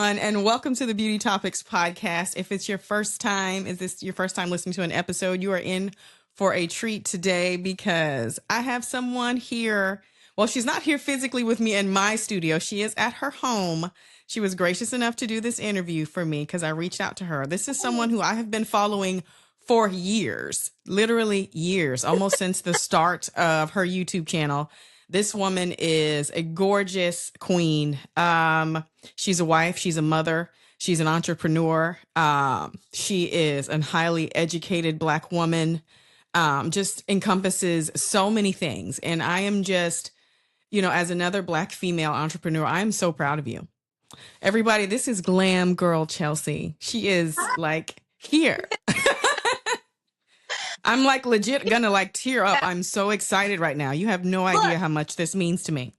everyone, and welcome to the Beauty Topics podcast. If it's your first time, is this your first time listening to an episode, you are in for a treat today because I have someone here. Well, she's not here physically with me in my studio. She is at her home. She was gracious enough to do this interview for me because I reached out to her. This is someone who I have been following for years, literally years, almost since the start of her YouTube channel. This woman is a gorgeous queen. She's a wife. She's a mother. She's an entrepreneur. She is a highly educated Black woman. Just encompasses so many things. And I am just, as another Black female entrepreneur, I am so proud of you. Everybody, this is Glam Girl Chelsea. She is like here. I'm like legit gonna like tear up. I'm so excited right now. You have no idea how much this means to me.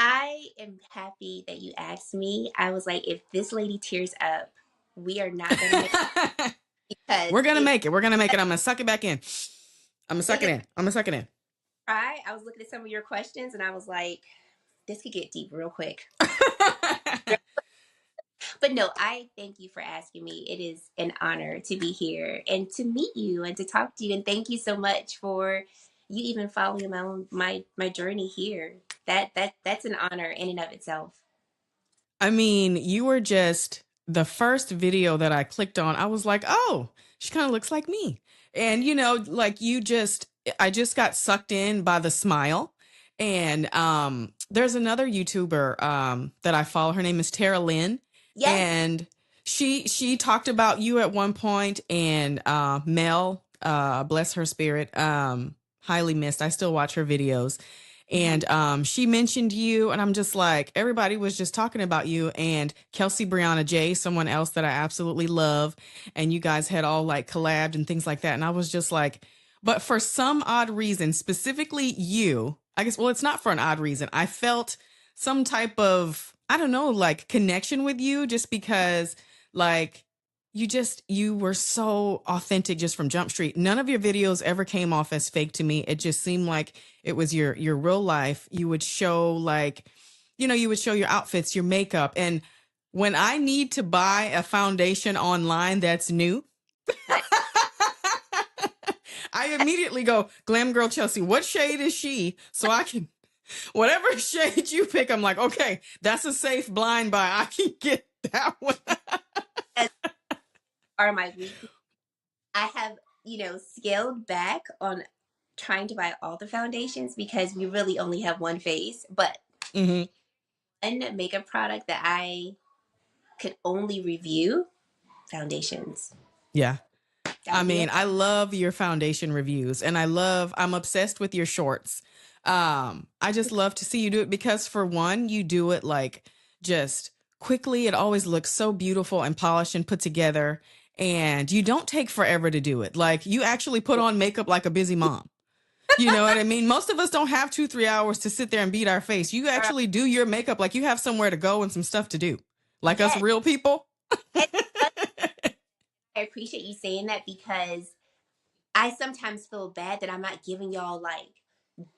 I am happy that you asked me. I was like, if this lady tears up, we are not gonna make it. Because We're gonna make it. We're gonna make it. I'm gonna suck it back in. I'm gonna suck it in. I was looking at some of your questions and I was like, this could get deep real quick. But no, I thank you for asking me. It is an honor to be here and to meet you and to talk to you. And thank you so much for you even following my journey here. That's an honor in and of itself. I mean, you were just the first video that I clicked on. I was like, oh, she kind of looks like me. And, I just got sucked in by the smile. And there's another YouTuber that I follow. Her name is Tara Lynn. Yes. And she talked about you at one point, and Mel, bless her spirit, highly missed. I still watch her videos. And she mentioned you, and I'm just like, everybody was just talking about you, and Kelsey Brianna J, someone else that I absolutely love. And you guys had all like collabed and things like that. And I was just like, but for some odd reason, specifically you, I guess, well, it's not for an odd reason. I felt some type of, I don't know, like connection with you just because like you were so authentic just from Jump Street. None of your videos ever came off as fake to me. It just seemed like it was your real life. You would show like, you would show your outfits, your makeup. And when I need to buy a foundation online that's new, I immediately go, Glam Girl Chelsea, what shade is she? So I can, whatever shade you pick, I'm like, okay, that's a safe blind buy. I can get that one. Are my weekly. I have, scaled back on trying to buy all the foundations because we really only have one face. But one makeup product that I could only review, foundations. Yeah. I mean, I love your foundation reviews, and I'm obsessed with your shorts. I just love to see you do it because, for one, you do it like just quickly. It always looks so beautiful and polished and put together, and you don't take forever to do it. Like, you actually put on makeup like a busy mom. You know what I mean? Most of us don't have 2-3 hours to sit there and beat our face. You actually do your makeup like you have somewhere to go and some stuff to do, like us real people. I appreciate you saying that because I sometimes feel bad that I'm not giving y'all like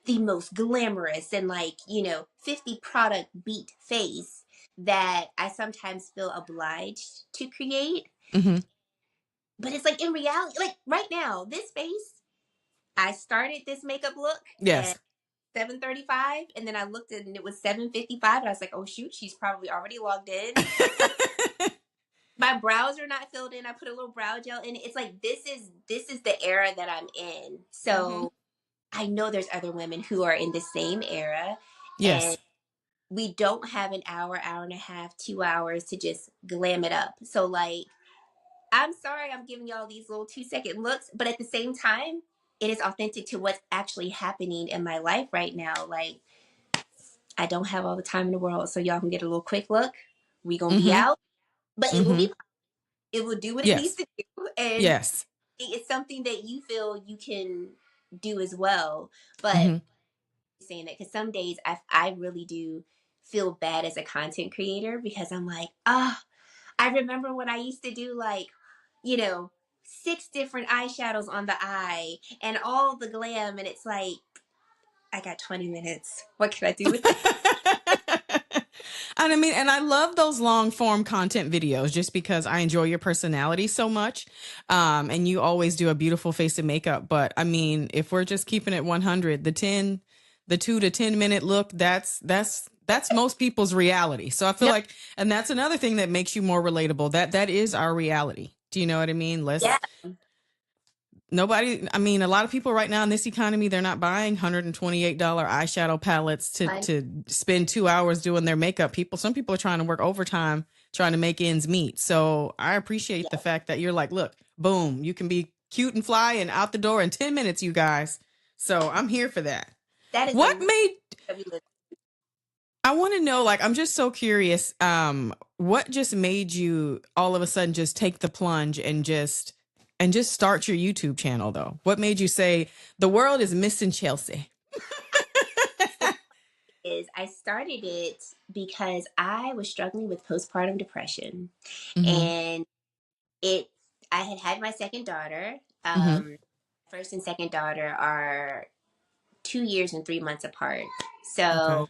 the most glamorous and 50 product beat face that I sometimes feel obliged to create. Mm-hmm. But it's like in reality, like right now, this face, I started this makeup look Yes. at 7:35, and then I looked and it was 7:55, and I was like, oh shoot, she's probably already logged in. My brows are not filled in. I put a little brow gel in. It's like this is the era that I'm in. So I know there's other women who are in the same era. Yes. And we don't have an hour and a half, 2 hours to just glam it up. So like, I'm sorry I'm giving y'all these little 2-second looks, but at the same time, it is authentic to what's actually happening in my life right now. Like, I don't have all the time in the world, so y'all can get a little quick look. We gonna be out. But it will do what it needs to do. And it's something that you feel you can do as well. But saying that, because some days I really do feel bad as a content creator because I'm like, I remember when I used to do 6 different eyeshadows on the eye and all the glam. And it's like, I got 20 minutes. What can I do with it? And I mean, and I love those long form content videos just because I enjoy your personality so much. And you always do a beautiful face and makeup. But I mean, if we're just keeping it 100, the 2 to 10 minute look, that's most people's reality. So I feel No, like, and that's another thing that makes you more relatable. That is our reality. Do you know what I mean? yeah, Nobody, I mean, a lot of people right now in this economy, they're not buying $128 eyeshadow palettes to spend 2 hours doing their makeup. Some people are trying to work overtime, trying to make ends meet. So I appreciate the yeah, fact that you're like, look, boom, you can be cute and fly and out the door in 10 minutes, you guys. So I'm here for that. that is the What world made, that we live. I want to know, like, I'm just so curious. What just made you all of a sudden just take the plunge and just start your YouTube channel though? What made you say the world is missing Chelsea? What's funny is I started it because I was struggling with postpartum depression, Mm-hmm. and it. I had had my second daughter. Mm-hmm. First and second daughter are 2 years and 3 months apart. Okay. So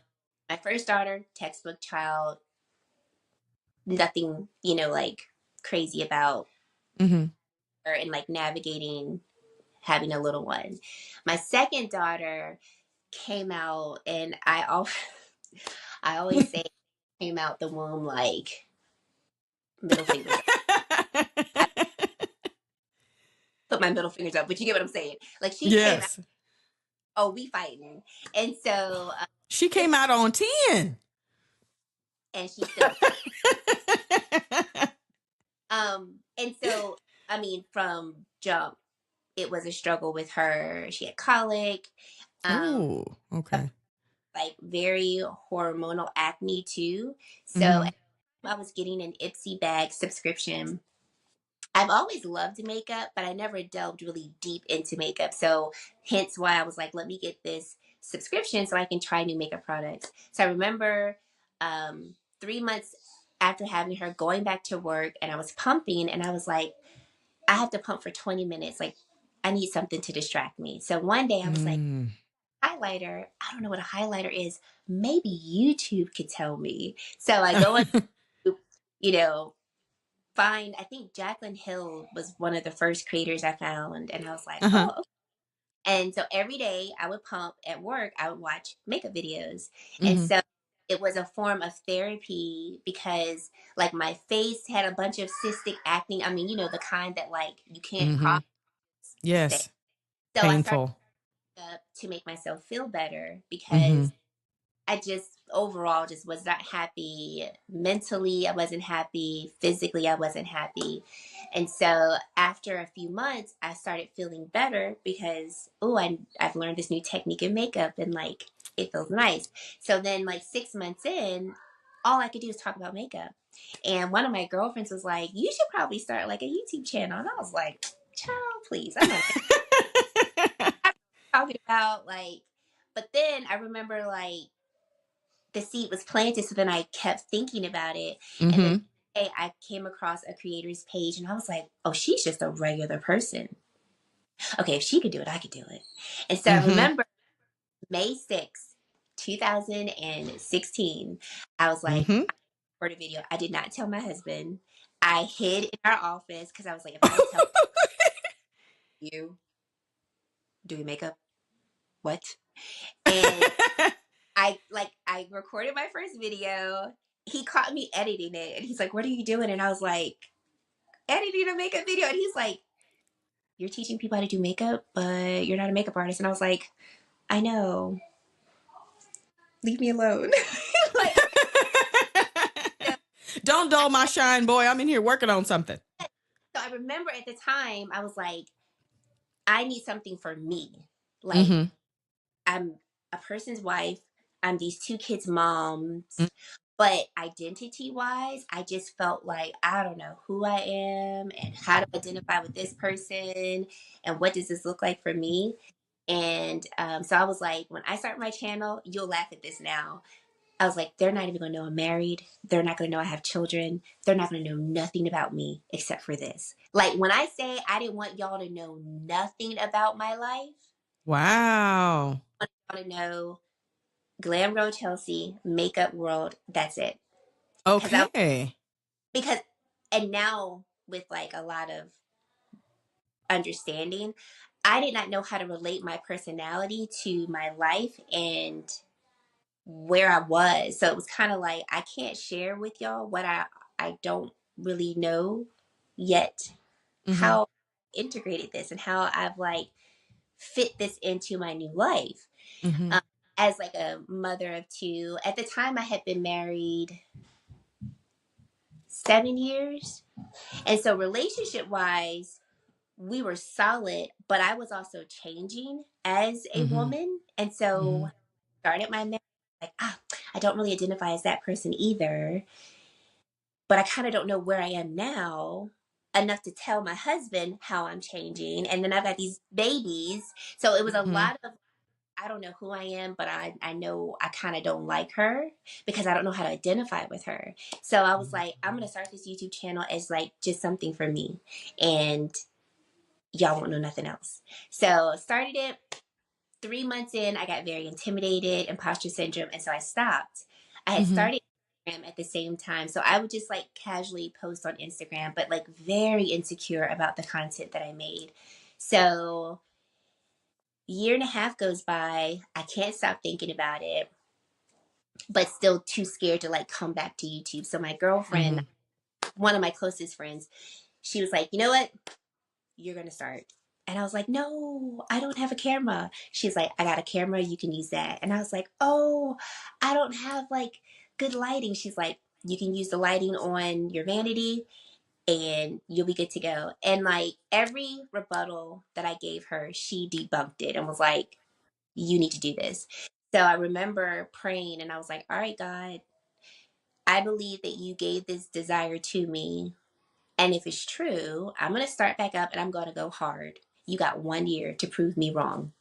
my first daughter, textbook child, nothing, like crazy about Mm-hmm. her and like navigating having a little one. My second daughter came out, and I always say came out the womb like middle fingers up. I put my middle fingers up, but you get what I'm saying. Like she came out, Yes. oh, we fighting, and so She it's came out on 10. and she's still and so I mean from jump it was a struggle with her. She had colic, um, Oh, okay. like very hormonal acne too. So Mm-hmm. I was getting an Ipsy bag subscription. I've always loved makeup, but I never delved really deep into makeup. So hence why I was like, let me get this subscription so I can try new makeup products. So I remember 3 months after having her going back to work and I was pumping and I was like, I have to pump for 20 minutes. Like I need something to distract me. So one day I was like, Mm. highlighter. I don't know what a highlighter is. Maybe YouTube could tell me. So I go on, you know, find, I think Jaclyn Hill was one of the first creators I found. And I was like, Uh-huh. oh, okay. And so every day I would pump at work, I would watch makeup videos. And Mm-hmm. so it was a form of therapy because like my face had a bunch of cystic acne. I mean, the kind that like you can't Mm-hmm. pop stay. Yes. So I started Painful. up to make myself feel better Mm-hmm. because I just overall just was not happy mentally. I wasn't happy physically. I wasn't happy. And so after a few months, I started feeling better because, I've learned this new technique in makeup and like it feels nice. So then, like 6 months in, all I could do is talk about makeup. And one of my girlfriends was like, you should probably start like a YouTube channel. And I was like, child, please. I'm not talking about like, but then I remember like, the seed was planted. So then I kept thinking about it. And then Mm-hmm. I came across a creator's page and I was like, oh, she's just a regular person. Okay, if she could do it, I could do it. And so I Mm-hmm. remember May 2016, I was like, Mm-hmm. for the video, I did not tell my husband. I hid in our office because I was like, if I tell you doing makeup, what? And I recorded my first video. He caught me editing it and he's like, what are you doing? And I was like, editing a makeup video. And he's like, you're teaching people how to do makeup, but you're not a makeup artist. And I was like, I know. Leave me alone. like, so, Don't dull my shine, boy. I'm in here working on something. so I remember at the time, I was like, I need something for me. Like, Mm-hmm. I'm a person's wife. I'm these two kids' moms. But identity wise, I just felt like I don't know who I am and how to identify with this person and what does this look like for me. And so I was like, when I start my channel, you'll laugh at this now. I was like, they're not even going to know I'm married. They're not going to know I have children. They're not going to know nothing about me except for this. Like when I say I didn't want y'all to know nothing about my life, Wow. I want y'all to know Glam Girl Chelsea, Makeup World. That's it. Okay. Because and now with like a lot of understanding, I did not know how to relate my personality to my life and where I was. So it was kind of like I can't share with y'all what I don't really know yet, Mm-hmm. how I integrated this and how I've like fit this into my new life. Mm-hmm. Um, as like a mother of two. At the time I had been married 7 years. And so relationship wise, we were solid, but I was also changing as a Mm-hmm. woman. And so started my marriage like, I don't really identify as that person either, but I kind of don't know where I am now enough to tell my husband how I'm changing. And then I've got these babies. So it was a Mm-hmm. lot of, I don't know who I am, but I know I kind of don't like her because I don't know how to identify with her. So I was like, I'm going to start this YouTube channel as like just something for me. And y'all won't know nothing else. So started it. 3 months in, I got very intimidated, imposter syndrome, and so I stopped. I had Mm-hmm. started Instagram at the same time, so I would just like casually post on Instagram, but like very insecure about the content that I made. So year and a half goes by, I can't stop thinking about it, but still too scared to like come back to YouTube. So my girlfriend, Mm-hmm. one of my closest friends, she was like, you know what? You're going to start. And I was like, no, I don't have a camera. She's like, I got a camera. You can use that. And I was like, oh, I don't have like good lighting. She's like, you can use the lighting on your vanity and you'll be good to go. And like every rebuttal that I gave her, she debunked it and was like, you need to do this. So I remember praying and I was like, all right, God, I believe that you gave this desire to me, and if it's true, I'm going to start back up and I'm going to go hard. You got 1 year to prove me wrong.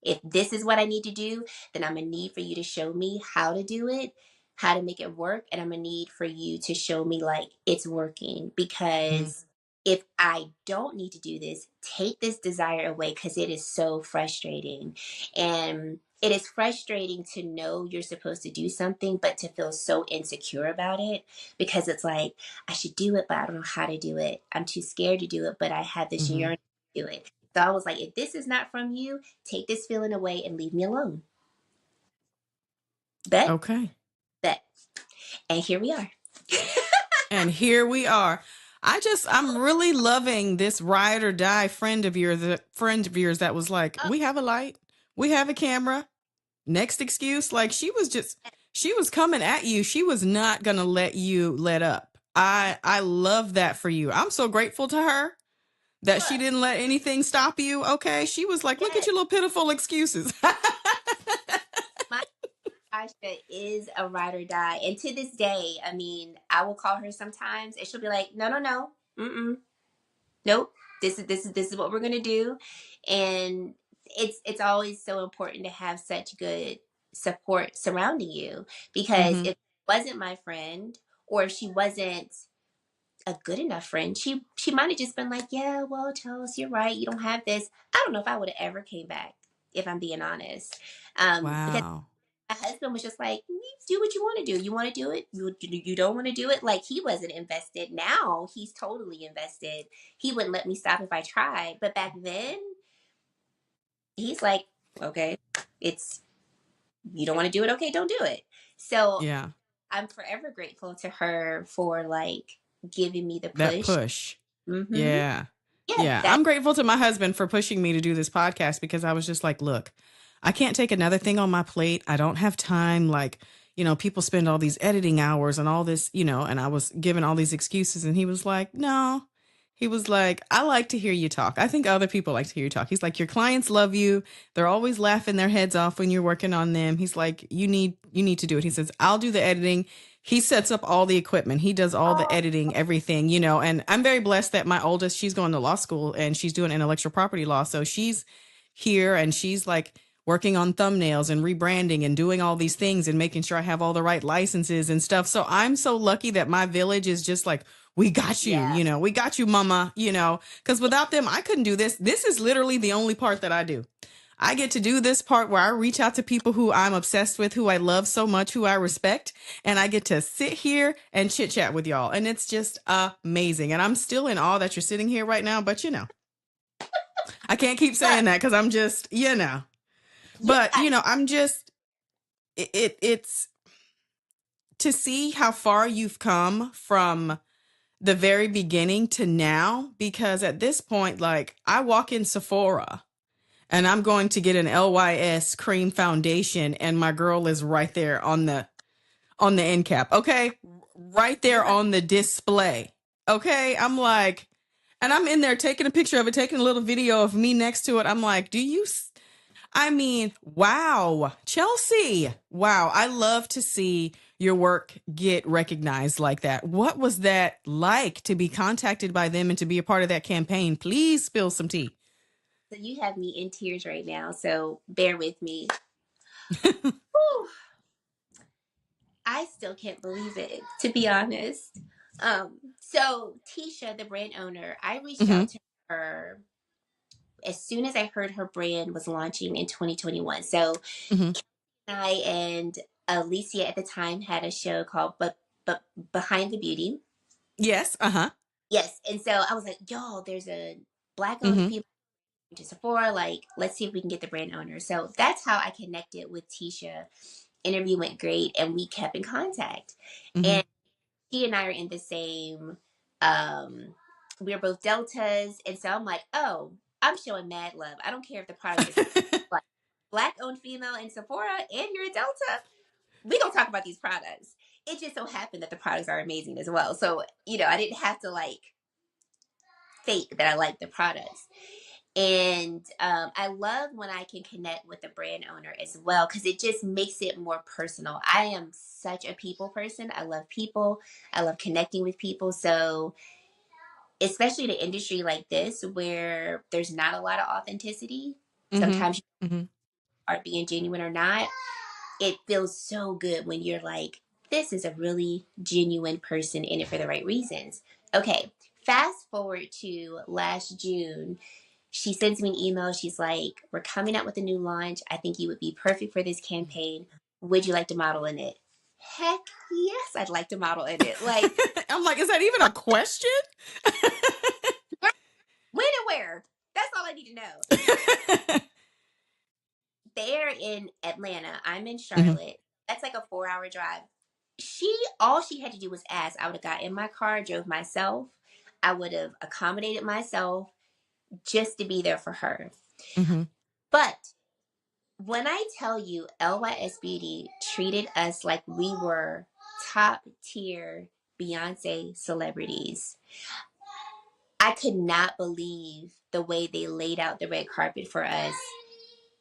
If this is what I need to do, then I'm going to need for you to show me how to do it, how to make it work. And I'm going to need for you to show me like it's working. Because if I don't need to do this, take this desire away because it is so frustrating. And it is frustrating to know you're supposed to do something, but to feel so insecure about it because it's like, I should do it, but I don't know how to do it. I'm too scared to do it, but I have this Mm-hmm. yearning to do it. So I was like, if this is not from you, take this feeling away and leave me alone. Bet, Okay. bet. And here we are. And here we are. I'm really loving this ride or die friend of yours that was like, Oh, we have a light, we have a camera. Next excuse. Like she was coming at you. She was not gonna let you let up. I love that for you. I'm so grateful to her that she look, didn't let anything stop you. Okay. She was like, look at yes, your little pitiful excuses. my Tasha is a ride or die. And to this day, I mean, I will call her sometimes and she'll be like, no, no, no. Mm-mm. Nope. This is what we're gonna do. And it's always so important to have such good support surrounding you because Mm-hmm. if it wasn't my friend or if she wasn't a good enough friend, she might have just been like, yeah, well, Charles, you're right, you don't have this. I don't know if I would have ever came back, if I'm being honest. Because Wow. my husband was just like, you do what you want to do. You want to do it. You don't want to do it. Like he wasn't invested. Now he's totally invested. He wouldn't let me stop if I tried. But back then, he's like, okay, it's you don't want to do it. Okay, don't do it. So Yeah. I'm forever grateful to her for like giving me the That push. push. Mm-hmm. Yeah. Yeah, Yeah. that I'm grateful to my husband for pushing me to do this podcast because I was just like, look, I can't take another thing on my plate. I don't have time. Like, people spend all these editing hours and all this, and I was given all these excuses. And he was like, no. He was like, I like to hear you talk. I think other people like to hear you talk. He's like, your clients love you. They're always laughing their heads off when you're working on them. He's like, you need to do it. He says, I'll do the editing. He sets up all the equipment. He does all the oh editing, everything, and I'm very blessed that my oldest, she's going to law school and she's doing intellectual property law. So she's here and she's like working on thumbnails and rebranding and doing all these things and making sure I have all the right licenses and stuff. So I'm so lucky that my village is just like, we got you, yeah. we got you, mama, because without them, I couldn't do this. This is literally the only part that I do. I get to do this part where I reach out to people who I'm obsessed with, who I love so much, who I respect, and I get to sit here and chit chat with y'all. And it's just amazing. And I'm still in awe that you're sitting here right now, but I can't keep saying that because I'm just, but I'm just, it's to see how far you've come from the very beginning to now, because at this point, like, I walk in Sephora and I'm going to get an LYS cream foundation, and my girl is right there on the end cap. Okay. Right there on the display. Okay. I'm like, and I'm in there taking a picture of it, taking a little video of me next to it. I'm like, wow, Chelsea. Wow. I love to see your work get recognized like that. What was that like to be contacted by them and to be a part of that campaign? Please spill some tea. So you have me in tears right now, so bear with me. I still can't believe it, to be honest. So Tasha, the brand owner, I reached out to her as soon as I heard her brand was launching in 2021. So I and Alicia at the time had a show called but Behind the Beauty. Yes. Yes. And so I was like, y'all, there's a Black-owned female to Sephora. Like, let's see if we can get the brand owner. So that's how I connected with Tasha. Interview went great, and we kept in contact. And she and I are in the same, we're both Deltas. And so I'm like, oh, I'm showing mad love. I don't care if the product is like Black-owned female in Sephora and you're a Delta. We gonna talk about these products. It just so happened that the products are amazing as well. So, I didn't have to like fake that I like the products. And I love when I can connect with the brand owner as well, because it just makes it more personal. I am such a people person. I love people. I love connecting with people. So especially in an industry like this where there's not a lot of authenticity, sometimes you are being genuine or not. It feels so good when you're like, this is a really genuine person in it for the right reasons. Okay, fast forward to last June. She sends me an email. She's like, we're coming out with a new launch. I think you would be perfect for this campaign. Would you like to model in it? Heck yes, I'd like to model in it. Like, I'm like, is that even a question? when and where? That's all I need to know. They're in Atlanta. I'm in Charlotte. That's like a 4-hour drive. All she had to do was ask. I would have got in my car, drove myself. I would have accommodated myself just to be there for her. But when I tell you LYS Beauty treated us like we were top tier Beyonce celebrities, I could not believe the way they laid out the red carpet for us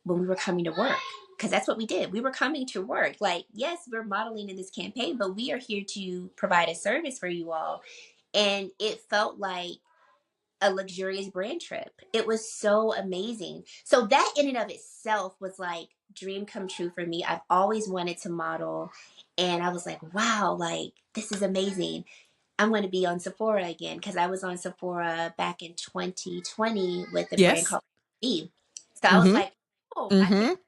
when we were coming to work. Because that's what we did. We were coming to work. Like, yes, we're modeling in this campaign, but we are here to provide a service for you all. And it felt like a luxurious brand trip. It was so amazing. So that in and of itself was like dream come true for me. I've always wanted to model. And I was like, wow, like, this is amazing. I'm going to be on Sephora again, because I was on Sephora back in 2020 with the brand called Eve. So I was like, oh, I can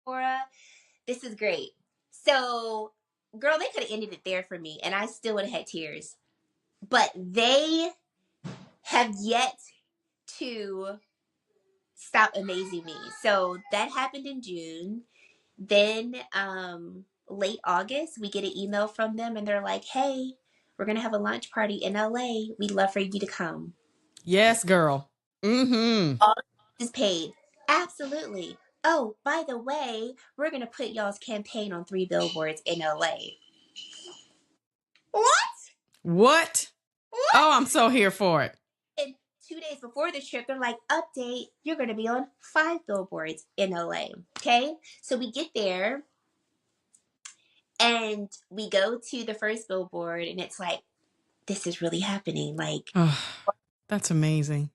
Sephora. This is great. So, girl, they could have ended it there for me, and I still would have had tears. But they have yet to stop amazing me. So that happened in June. Then late August, we get an email from them, and they're like, hey, we're going to have a launch party in LA. We'd love for you to come. Yes, girl. All is paid. Absolutely. Oh, by the way, we're going to put y'all's campaign on 3 billboards in LA. What? Oh, I'm so here for it. And 2 days before the trip, they're like, update, you're going to be on 5 billboards in LA. Okay. So we get there and we go to the first billboard, and it's like, this is really happening. Like, that's amazing.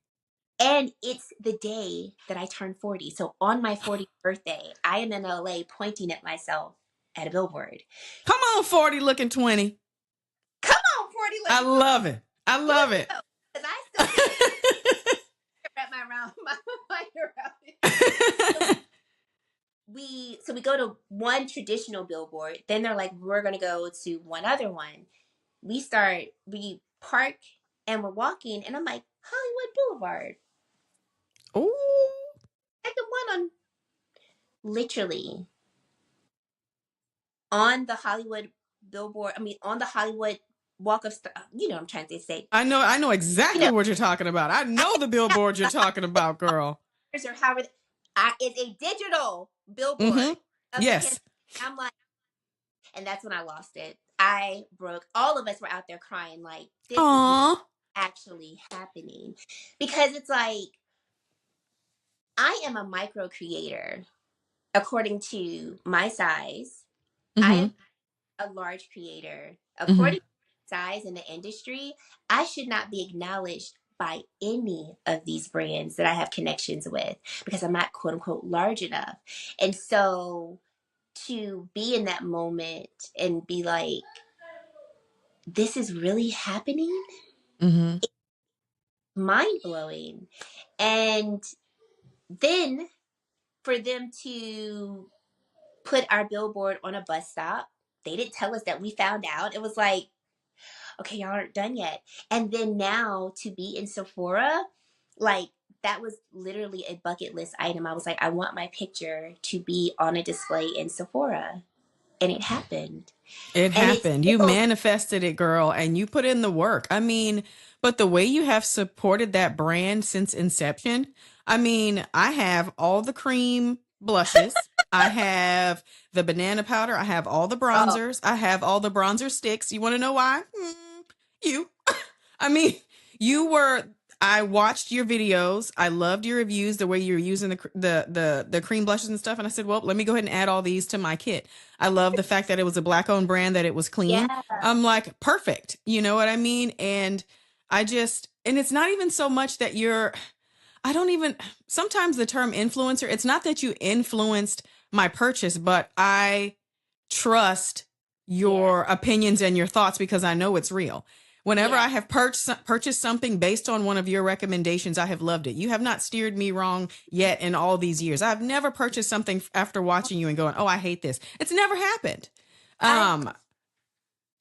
And it's the day that I turned 40. So on my 40th birthday, I am in LA pointing at myself at a billboard. Come on, 40 looking 20. Come on, 40 looking 20. I love it. I love it. Because I still wrap my mind around it. So we go to one traditional billboard, then they're like, we're going to go to one other one. We park and we're walking, and I'm like, Hollywood Boulevard. Ooh. Second one on, literally on the Hollywood billboard. I mean, on the Hollywood Walk of Star. You know what I'm trying to say. I know You exactly know, what you're talking about. I know the billboard you're talking about, girl. or however, it's a digital Mm-hmm. billboard of the campaign. Yes. I'm like, and that's when I lost it. I broke. All of us were out there crying, like, this is not Aw. actually happening, because it's like, I am a micro creator according to my size. I Mm-hmm. am a large creator Mm-hmm. according to size in the industry. I should not be acknowledged by any of these brands that I have connections with, because I'm not quote unquote large enough. And so to be in that moment and be like, this is really happening, Mm-hmm. mind blowing. And then for them to put our billboard on a bus stop, they didn't tell us that. We found out. It was like, okay, y'all aren't done yet. And then now to be in Sephora, like, that was literally a bucket list item. I was like, I want my picture to be on a display in Sephora. And it happened. It And it's happened. You still, manifested it, girl, and you put in the work. I mean, but the way you have supported that brand since inception, I mean, I have all the cream blushes. I have the banana powder. I have all the oh, bronzers. I have all the bronzer sticks. You want to know why? You. I mean, you were. I watched your videos. I loved your reviews, the way you were using the cream blushes and stuff. And I said, well, let me go ahead and add all these to my kit. I love the fact that it was a black owned brand, that it was clean. yeah. I'm like, perfect. You know what I mean? And and it's not even so much that I don't even, sometimes the term influencer, it's not that you influenced my purchase, but I trust Yeah. your opinions and your thoughts because I know it's real. Whenever Yeah. I have purchased something based on one of your recommendations, I have loved it. You have not steered me wrong yet in all these years. I've never purchased something after watching you and going, "Oh, I hate this." It's never happened. I, Um,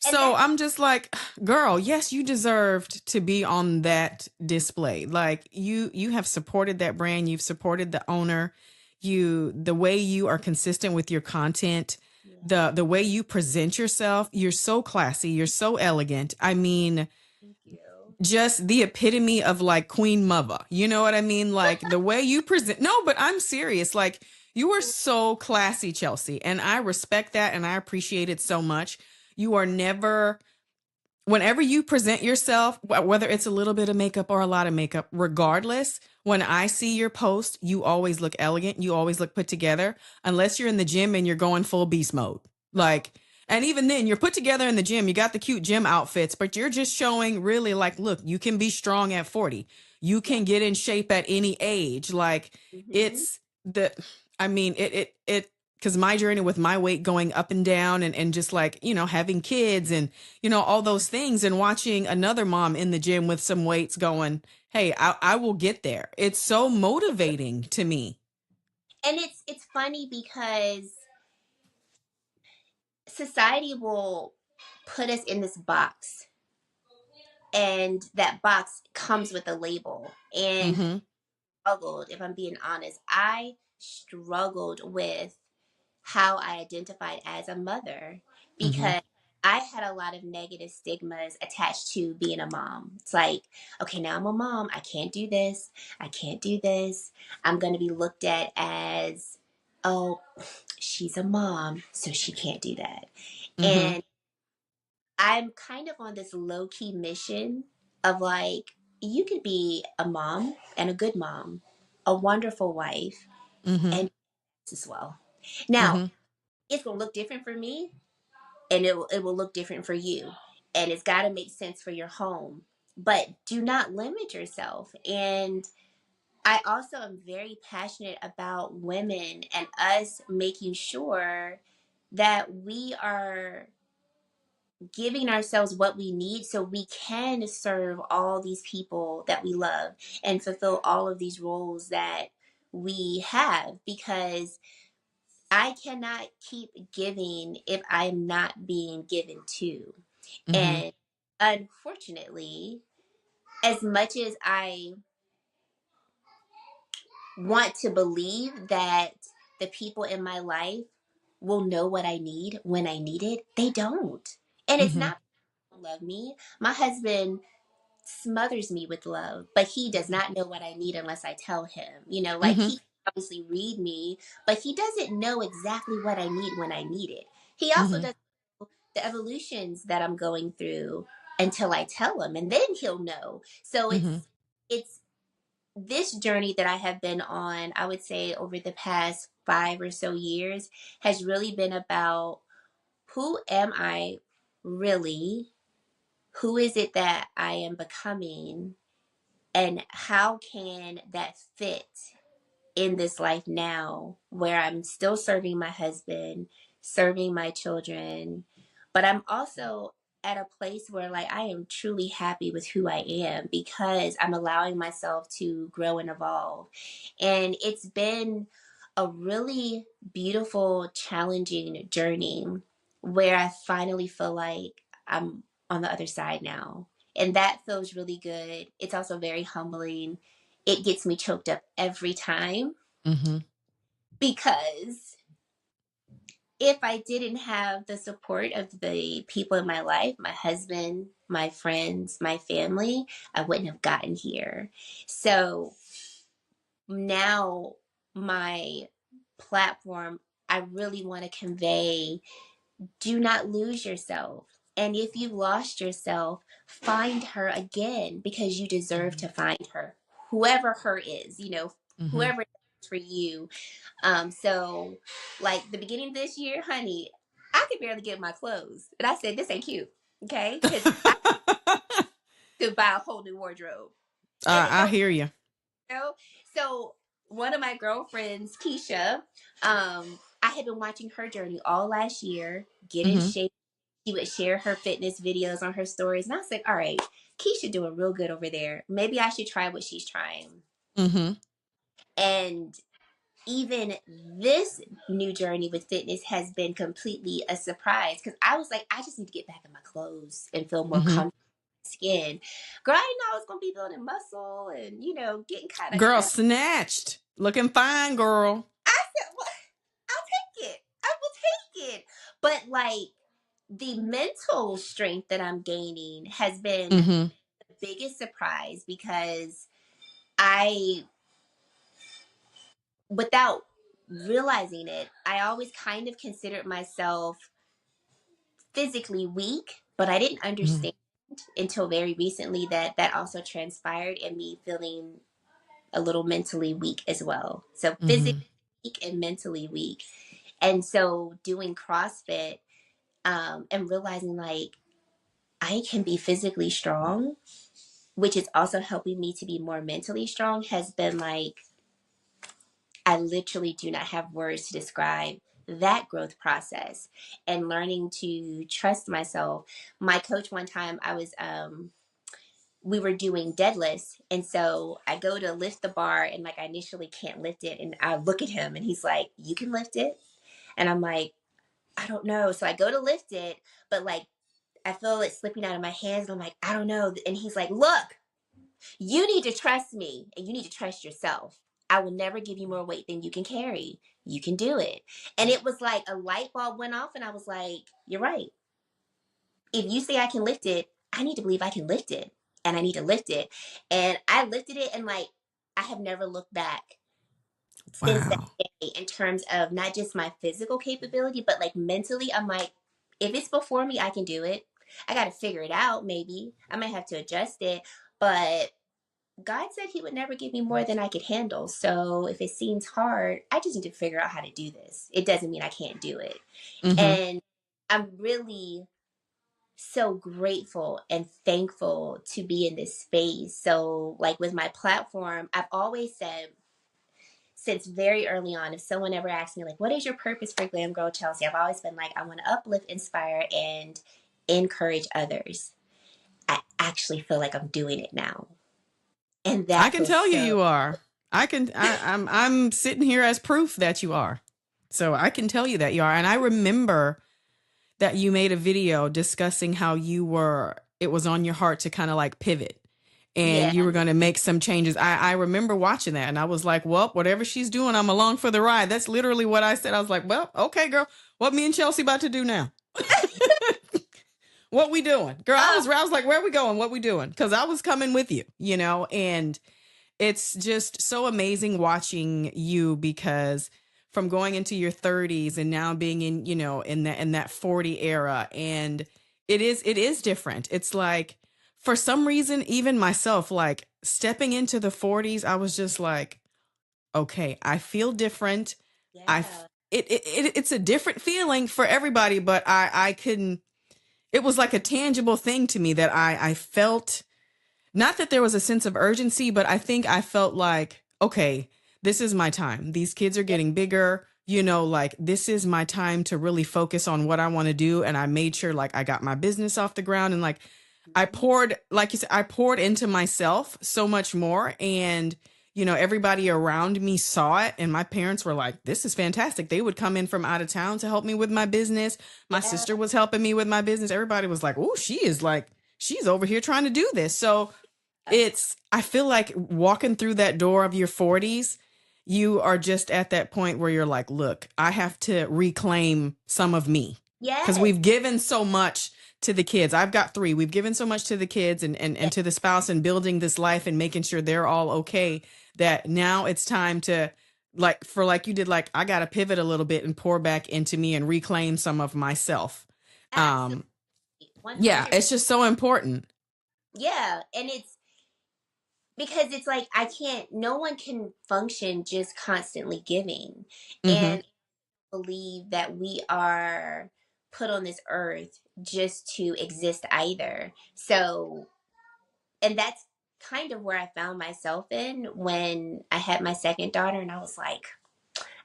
and so I'm just like, girl, yes, you deserved to be on that display. Like you have supported that brand, you've supported the owner, the way you are consistent with your content, yeah, the way you present yourself, you're so classy, you're so elegant. I mean, thank you. just the epitome of like Queen Mother. You know what I mean? Like the way you present. No, but I'm serious. Like you are so classy, Chelsea, and I respect that and I appreciate it so much. You are never, whenever you present yourself, whether it's a little bit of makeup or a lot of makeup, regardless, when I see your post, you always look elegant. You always look put together, unless you're in the gym and you're going full beast mode. Like, and even then, you're put together in the gym. You got the cute gym outfits, but you're just showing really like, look, you can be strong at 40. You Yeah. can get in shape at any age. Like, Mm-hmm. it's the, I mean, because my journey with my weight going up and down and just like, having kids and, all those things and watching another mom in the gym with some weights going, hey, I will get there. It's so motivating to me. And it's funny because society will put us in this box, and that box comes with a label. And Mm-hmm. struggled, if I'm being honest, I struggled with how I identified as a mother, Mm-hmm. because I had a lot of negative stigmas attached to being a mom. It's like, okay, now I'm a mom. I can't do this. I can't do this. I'm going to be looked at as, oh, she's a mom, so she can't do that. Mm-hmm. And I'm kind of on this low key mission of like, you could be a mom and a good mom, a wonderful wife, Mm-hmm. and as well. Now, Mm-hmm. it's going to look different for me, and it will look different for you. And it's got to make sense for your home. But do not limit yourself. And I also am very passionate about women and us making sure that we are giving ourselves what we need so we can serve all these people that we love and fulfill all of these roles that we have. Because I cannot keep giving if I'm not being given to. Mm-hmm. And unfortunately, as much as I want to believe that the people in my life will know what I need when I need it, they don't. And it's Mm-hmm. not love me. My husband smothers me with love, but he does not know what I need unless I tell him. Like Mm-hmm. he can obviously read me, but he doesn't know exactly what I need when I need it. He also Mm-hmm. doesn't know the evolutions that I'm going through until I tell him, and then he'll know. So Mm-hmm. it's this journey that I have been on, I would say over the past 5 or so years, has really been about who am I really? Who is it that I am becoming? And how can that fit in this life now where I'm still serving my husband, serving my children, but I'm also at a place where like I am truly happy with who I am because I'm allowing myself to grow and evolve. And it's been a really beautiful, challenging journey where I finally feel like I'm on the other side now. And that feels really good. It's also very humbling. It gets me choked up every time Mm-hmm. because if I didn't have the support of the people in my life, my husband, my friends, my family, I wouldn't have gotten here. So now my platform, I really want to convey, do not lose yourself. And if you lost yourself, find her again because you deserve to find her. Whoever her is, Mm-hmm. whoever it is for you. So like the beginning of this year, honey, I could barely get my clothes. And I said, this ain't cute. Okay. Cause I could buy a whole new wardrobe. And it I don't, hear you. so one of my girlfriends, Keisha, I had been watching her journey all last year, get in Mm-hmm. shape. She would share her fitness videos on her stories. And I was like, all right, Keisha doing real good over there. Maybe I should try what she's trying. Mm-hmm. And even this new journey with fitness has been completely a surprise because I was like, I just need to get back in my clothes and feel more Mm-hmm. comfortable in my skin. Girl, I didn't know I was going to be building muscle and, getting kind of Girl, crap. snatched. Looking fine, girl. I said, well, I'll take it. I will take it. But like the mental strength that I'm gaining has been Mm-hmm. the biggest surprise because I, without realizing it, I always kind of considered myself physically weak, but I didn't Mm-hmm. understand until very recently that that also transpired in me feeling a little mentally weak as well. So physically Mm-hmm. weak and mentally weak. And so doing CrossFit and realizing like I can be physically strong, which is also helping me to be more mentally strong, has been like I literally do not have words to describe that growth process and learning to trust myself. My coach one time I was we were doing deadlifts and so I go to lift the bar and like I initially can't lift it and I look at him and he's like, "You can lift it?" And I'm like, "I don't know." So I go to lift it, but like I feel it slipping out of my hands and I'm like, "I don't know." And he's like, "Look, you need to trust me and you need to trust yourself. I will never give you more weight than you can carry. You can do it." And it was like a light bulb went off and I was like, you're right. If you say I can lift it, I need to believe I can lift it and I need to lift it. And I lifted it and like, I have never looked back since that Wow. day in terms of not just my physical capability, but like mentally, I'm like, if it's before me, I can do it. I got to figure it out. Maybe I might have to adjust it, but God said he would never give me more than I could handle. So if it seems hard, I just need to figure out how to do this. It doesn't mean I can't do it. Mm-hmm. And I'm really so grateful and thankful to be in this space. So, like with my platform, I've always said since very early on, if someone ever asks me, like, what is your purpose for Glam Girl Chelsea? I've always been like, I want to uplift, inspire, and encourage others. I actually feel like I'm doing it now. And I that can feels tell you so you are. I'm sitting here as proof that you are. So I can tell you that you are. And I remember that you made a video discussing how it was on your heart to kind of like pivot and Yeah. you were going to make some changes. I remember watching that and I was like, well, whatever she's doing, I'm along for the ride. That's literally what I said. I was like, well, okay, girl, what me and Chelsea about to do now? What we doing? Girl, I was like, where are we going? What we doing? Because I was coming with you, and it's just so amazing watching you because from going into your 30s and now being in, in that 40 era, and it is different. It's like for some reason, even myself, like stepping into the 40s, I was just like, okay, I feel different. I Yeah. f- it's a different feeling for everybody, but I couldn't. It was like a tangible thing to me that I felt, not that there was a sense of urgency, but I think I felt like, okay, this is my time. These kids are Yeah. getting bigger, like this is my time to really focus on what I want to do. And I made sure like I got my business off the ground and like I Mhm. poured, like you said, I poured into myself so much more. And, everybody around me saw it. And my parents were like, this is fantastic. They would come in from out of town to help me with my business. My Yeah. sister was helping me with my business. Everybody was like, oh, she's over here trying to do this. So I feel like walking through that door of your 40s, you are just at that point where you're like, look, I have to reclaim some of me because Yes. we've given so much to the kids. I've got three. We've given so much to the kids and Yes. to the spouse and building this life and making sure they're all okay, that now it's time to, like you did, like I got to pivot a little bit and pour back into me and reclaim some of myself. Absolutely. Um, yeah, 100. it's just so important. Yeah. And it's because it's like no one can function just constantly giving. Mm-hmm. And believe that we are put on this earth just to exist either. So, and that's kind of where I found myself in when I had my second daughter, and I was like,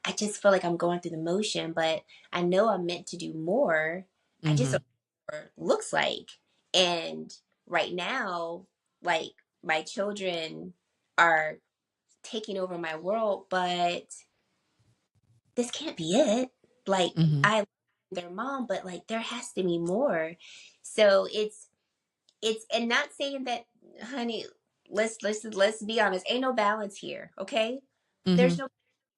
I just feel like I'm going through the motion, but I know I'm meant to do more. I just Mm-hmm. don't know what it looks like. And right now, like my children are taking over my world, but this can't be it. Like Mm-hmm. I love their mom, but like there has to be more. So it's and not saying that, honey, let's be honest, ain't no balance here, okay? Mm-hmm. There's no.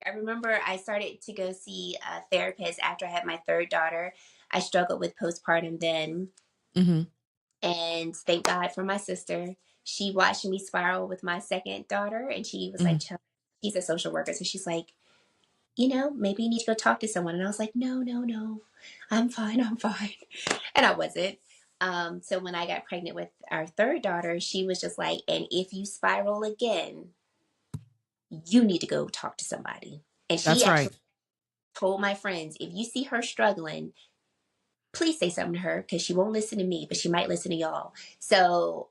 I remember I started to go see a therapist after I had my third daughter. I struggled with postpartum then, Mm-hmm. and thank God for my sister. She watched me spiral with my second daughter, and she was Mm-hmm. like, she's a social worker, so she's like, maybe you need to go talk to someone. And I was like, no, no, no, I'm fine, I'm fine. And I wasn't. So when I got pregnant with our third daughter, she was just like, and if you spiral again, you need to go talk to somebody. And she That's right. actually told my friends, if you see her struggling, please say something to her because she won't listen to me, but she might listen to y'all. So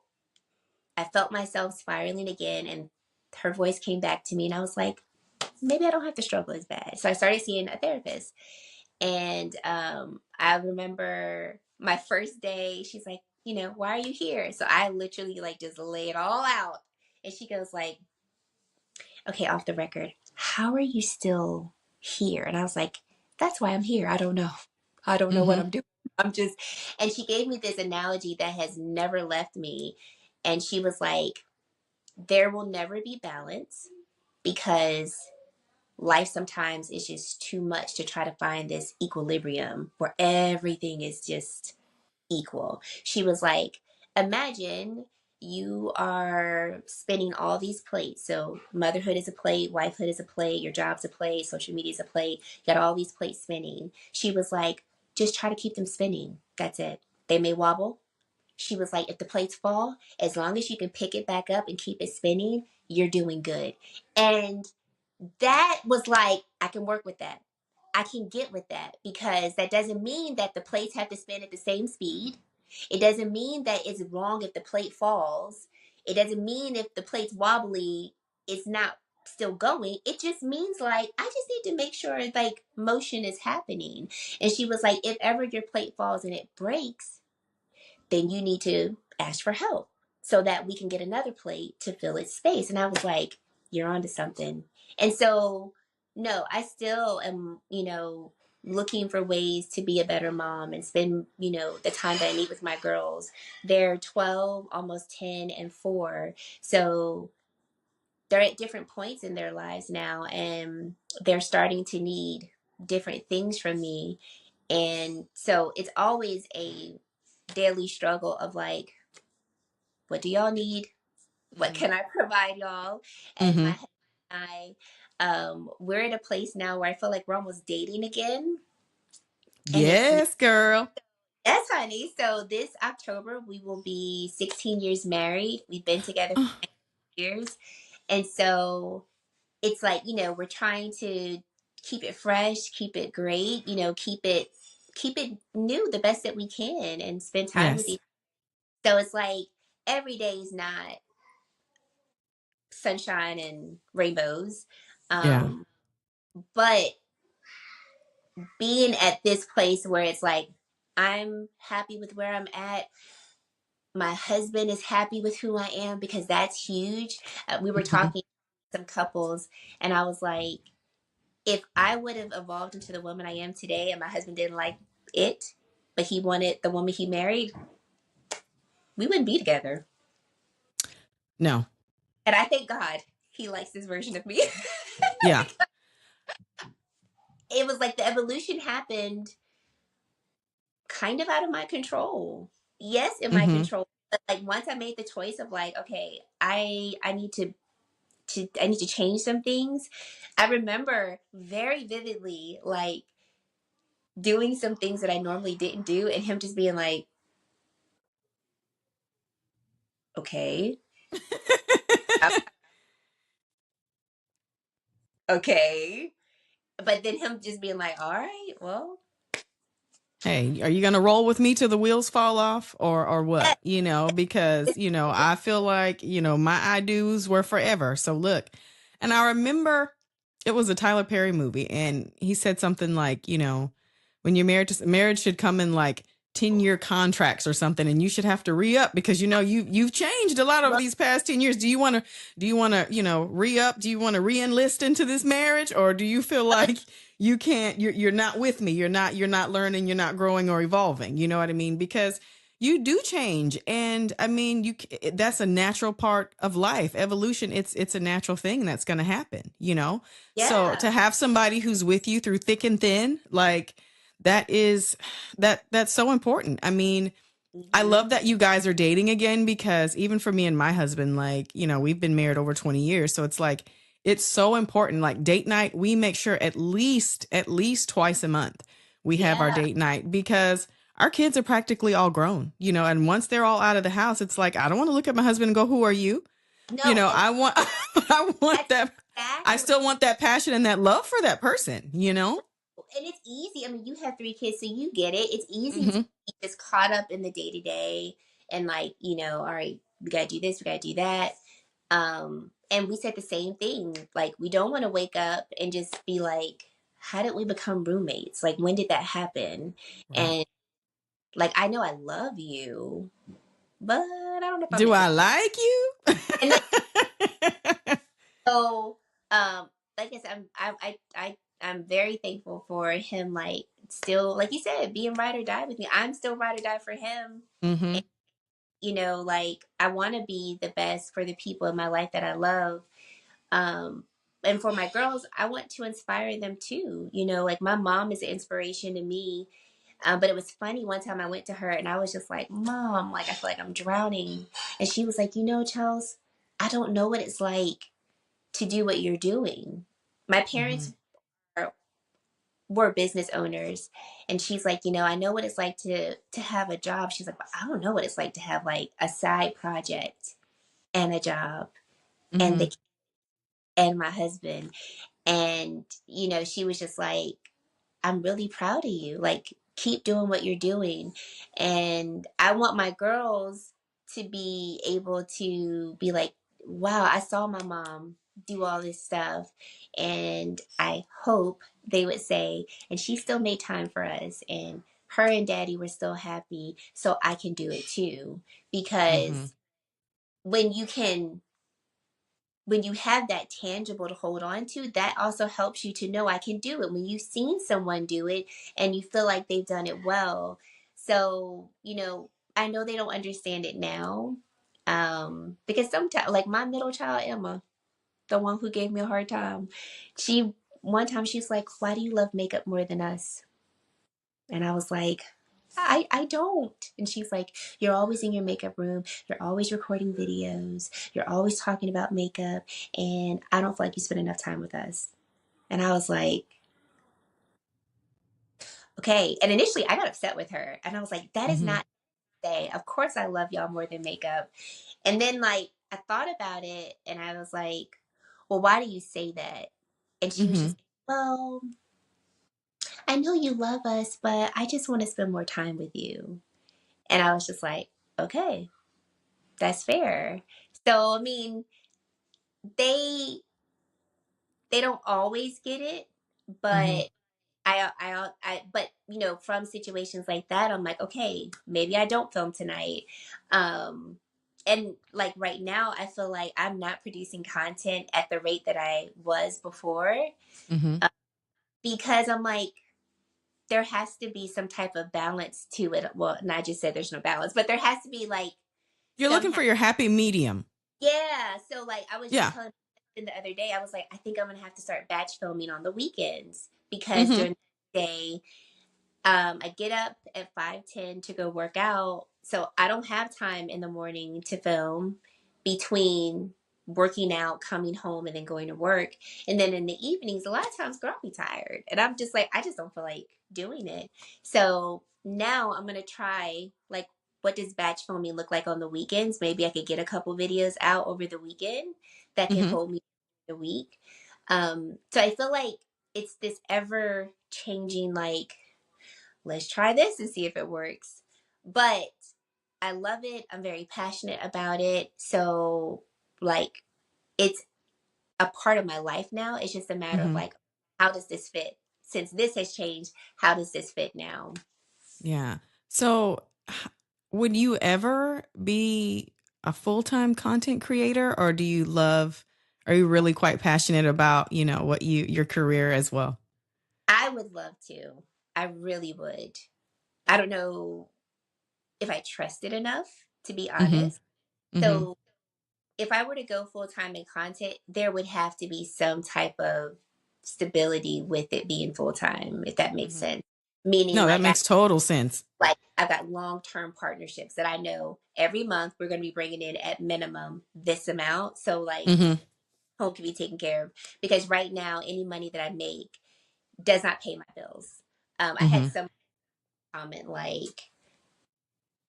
I felt myself spiraling again, and her voice came back to me, and I was like, maybe I don't have to struggle as bad. So I started seeing a therapist. And I remember my first day, she's like, why are you here? So I literally like just lay it all out. And she goes like, okay, off the record, how are you still here? And I was like, that's why I'm here. I don't know. I don't know what Mm-hmm. I'm doing. I'm just, and she gave me this analogy that has never left me. And she was like, there will never be balance because life sometimes is just too much to try to find this equilibrium where everything is just equal. She was like, imagine you are spinning all these plates. So motherhood is a plate, wifehood is a plate, your job's a plate, social media is a plate. You got all these plates spinning. She was like, just try to keep them spinning. That's it. They may wobble. She was like, if the plates fall, as long as you can pick it back up and keep it spinning, you're doing good. And that was like, I can work with that. I can get with that because that doesn't mean that the plates have to spin at the same speed. It doesn't mean that it's wrong if the plate falls. It doesn't mean if the plate's wobbly, it's not still going. It just means like, I just need to make sure like motion is happening. And she was like, if ever your plate falls and it breaks, then you need to ask for help so that we can get another plate to fill its space. And I was like, you're onto something. And so no, I still am, looking for ways to be a better mom and spend, the time that I need with my girls. They're 12, almost 10, and 4. So they're at different points in their lives now, and they're starting to need different things from me. And so it's always a daily struggle of like, what do y'all need? What Mm-hmm. can I provide y'all? And my Mm-hmm. husband and we're at a place now where I feel like we're almost dating again. And it's Yes, girl. yes, honey. So this October we will be 16 years married. We've been together for 9 years. And so it's like, we're trying to keep it fresh, keep it great, keep it new the best that we can and spend time with Yes. each other. So it's like every day is not sunshine and rainbows. Yeah. Um, but being at this place where it's like I'm happy with where I'm at. My husband is happy with who I am because that's huge. We were Mm-hmm. talking to some couples, and I was like, if I would have evolved into the woman I am today, and my husband didn't like it, but he wanted the woman he married, we wouldn't be together. No. And I thank God he likes this version of me. Yeah. It was like the evolution happened kind of out of my control. Yes, in my Mm-hmm. control. But like once I made the choice of like, okay, I need I need to change some things. I remember very vividly like doing some things that I normally didn't do and him just being like, okay, okay. But then him just being like, all right, well, Hey, are you going to roll with me till the wheels fall off or yeah, what? Because, I feel like, my I do's were forever. So look, and I remember it was a Tyler Perry movie and he said something like, when you're married to marriage should come in like 10-year contracts or something and you should have to re-up because you've changed a lot over well, these past 10 years. Do you want to re-up? Do you want to re-enlist into this marriage or do you feel like you can't you're not with me, you're not learning, you're not growing or evolving, you know what I mean? Because you do change and I mean that's a natural part of life. Evolution, it's a natural thing that's going to happen. So yeah. to have somebody who's with you through thick and thin, like that is that's so important. I mean, I Hmm. love that you guys are dating again because even for me and my husband, like, we've been married over 20 years. So it's like, it's so important. Like date night, we make sure at least twice a month we have our Yeah. date night because our kids are practically all grown, and once they're all out of the house, it's like, I don't want to look at my husband and go, who are you? No, and I want, I want that's that. I exactly. still want that passion and that love for that person. And it's easy. I mean, you have 3 kids, so you get it. It's easy to Hmm. be just caught up in the day to day and like, all right, we gotta do this, we gotta do that. And we said the same thing. Like, we don't want to wake up and just be like, how did we become roommates? Like, when did that happen? Right. And like, I know I love you, but I don't know if I'm Do meant to. I like you? And then, so, like I said, I'm very thankful for him. Like, still, like you said, being ride or die with me. I'm still ride or die for him. Hmm. And, like I want to be the best for the people in my life that I love. Um, and for my girls, I want to inspire them too. Like my mom is an inspiration to me. But it was funny one time I went to her and I was just like, Mom, like I feel like I'm drowning. And she was like, Chels, I don't know what it's like to do what you're doing. My Hmm. parents were business owners, and she's like, I know what it's like to have a job. She's like, but I don't know what it's like to have like a side project and a job and Hmm. my husband. And she was just like, I'm really proud of you. Like, keep doing what you're doing. And I want my girls to be able to be like, wow, I saw my mom do all this stuff. And I hope they would say, and she still made time for us. And her and daddy were still happy. So I can do it too. Hmm. Because when you can when you have that tangible to hold on to, that also helps you to know I can do it. When you've seen someone do it and you feel like they've done it well. So, I know they don't understand it now. Because sometimes, like my middle child, Emma, the one who gave me a hard time, one time she's like, "Why do you love makeup more than us?" And I was like, I don't. And she's like, "You're always in your makeup room. You're always recording videos. You're always talking about makeup. And I don't feel like you spend enough time with us." And I was like, okay. And initially I got upset with her. And I was like, that is Mm-hmm. not say. Of course I love y'all more than makeup. And then like I thought about it and I was like, well, why do you say that? And she was Mm-hmm. just, well, I know you love us, but I just want to spend more time with you. And I was just like, okay, that's fair. So I mean, they they don't always get it, Mm-hmm. but but from situations like that, I'm like, okay, maybe I don't film tonight. Um, and like right now, I feel like I'm not producing content at the rate that I was before, Mm-hmm. uh, because I'm like, there has to be some type of balance to it. Well, and I just said there's no balance, but there has to be like You're looking somehow. for your happy medium. Yeah. So like I was just Yeah. telling him the other day, I was like, I think I'm gonna have to start batch filming on the weekends because Mm-hmm. during the day, I get up at 5:10 to go work out. So I don't have time in the morning to film between working out, coming home, and then going to work. And then in the evenings, a lot of times, girl, I'll be tired. And I'm just like, I just don't feel like doing it. So now I'm going to try, like, what does batch filming look like on the weekends? Maybe I could get a couple videos out over the weekend that can Mm-hmm. hold me the week. So I feel like it's this ever changing, like, let's try this and see if it works. But I love it. I'm very passionate about it. So, like, it's a part of my life now. It's just a matter of Mm-hmm. like, how does this fit? Since this has changed, how does this fit now? Yeah. So, would you ever be a full-time content creator, or are you really quite passionate about, your career as well? I would love to. I really would. I don't know if I trust it enough, to be Mm-hmm. honest. Mm-hmm. So, if I were to go full time in content, there would have to be some type of stability with it being full time, if that makes Mm-hmm. sense. Meaning, No, that like makes total sense. I've got long term partnerships that I know every month we're going to be bringing in at minimum this amount, so like Mm-hmm. home can be taken care of. Because right now, any money that I make does not pay my bills. I had Mm-hmm. some comment like,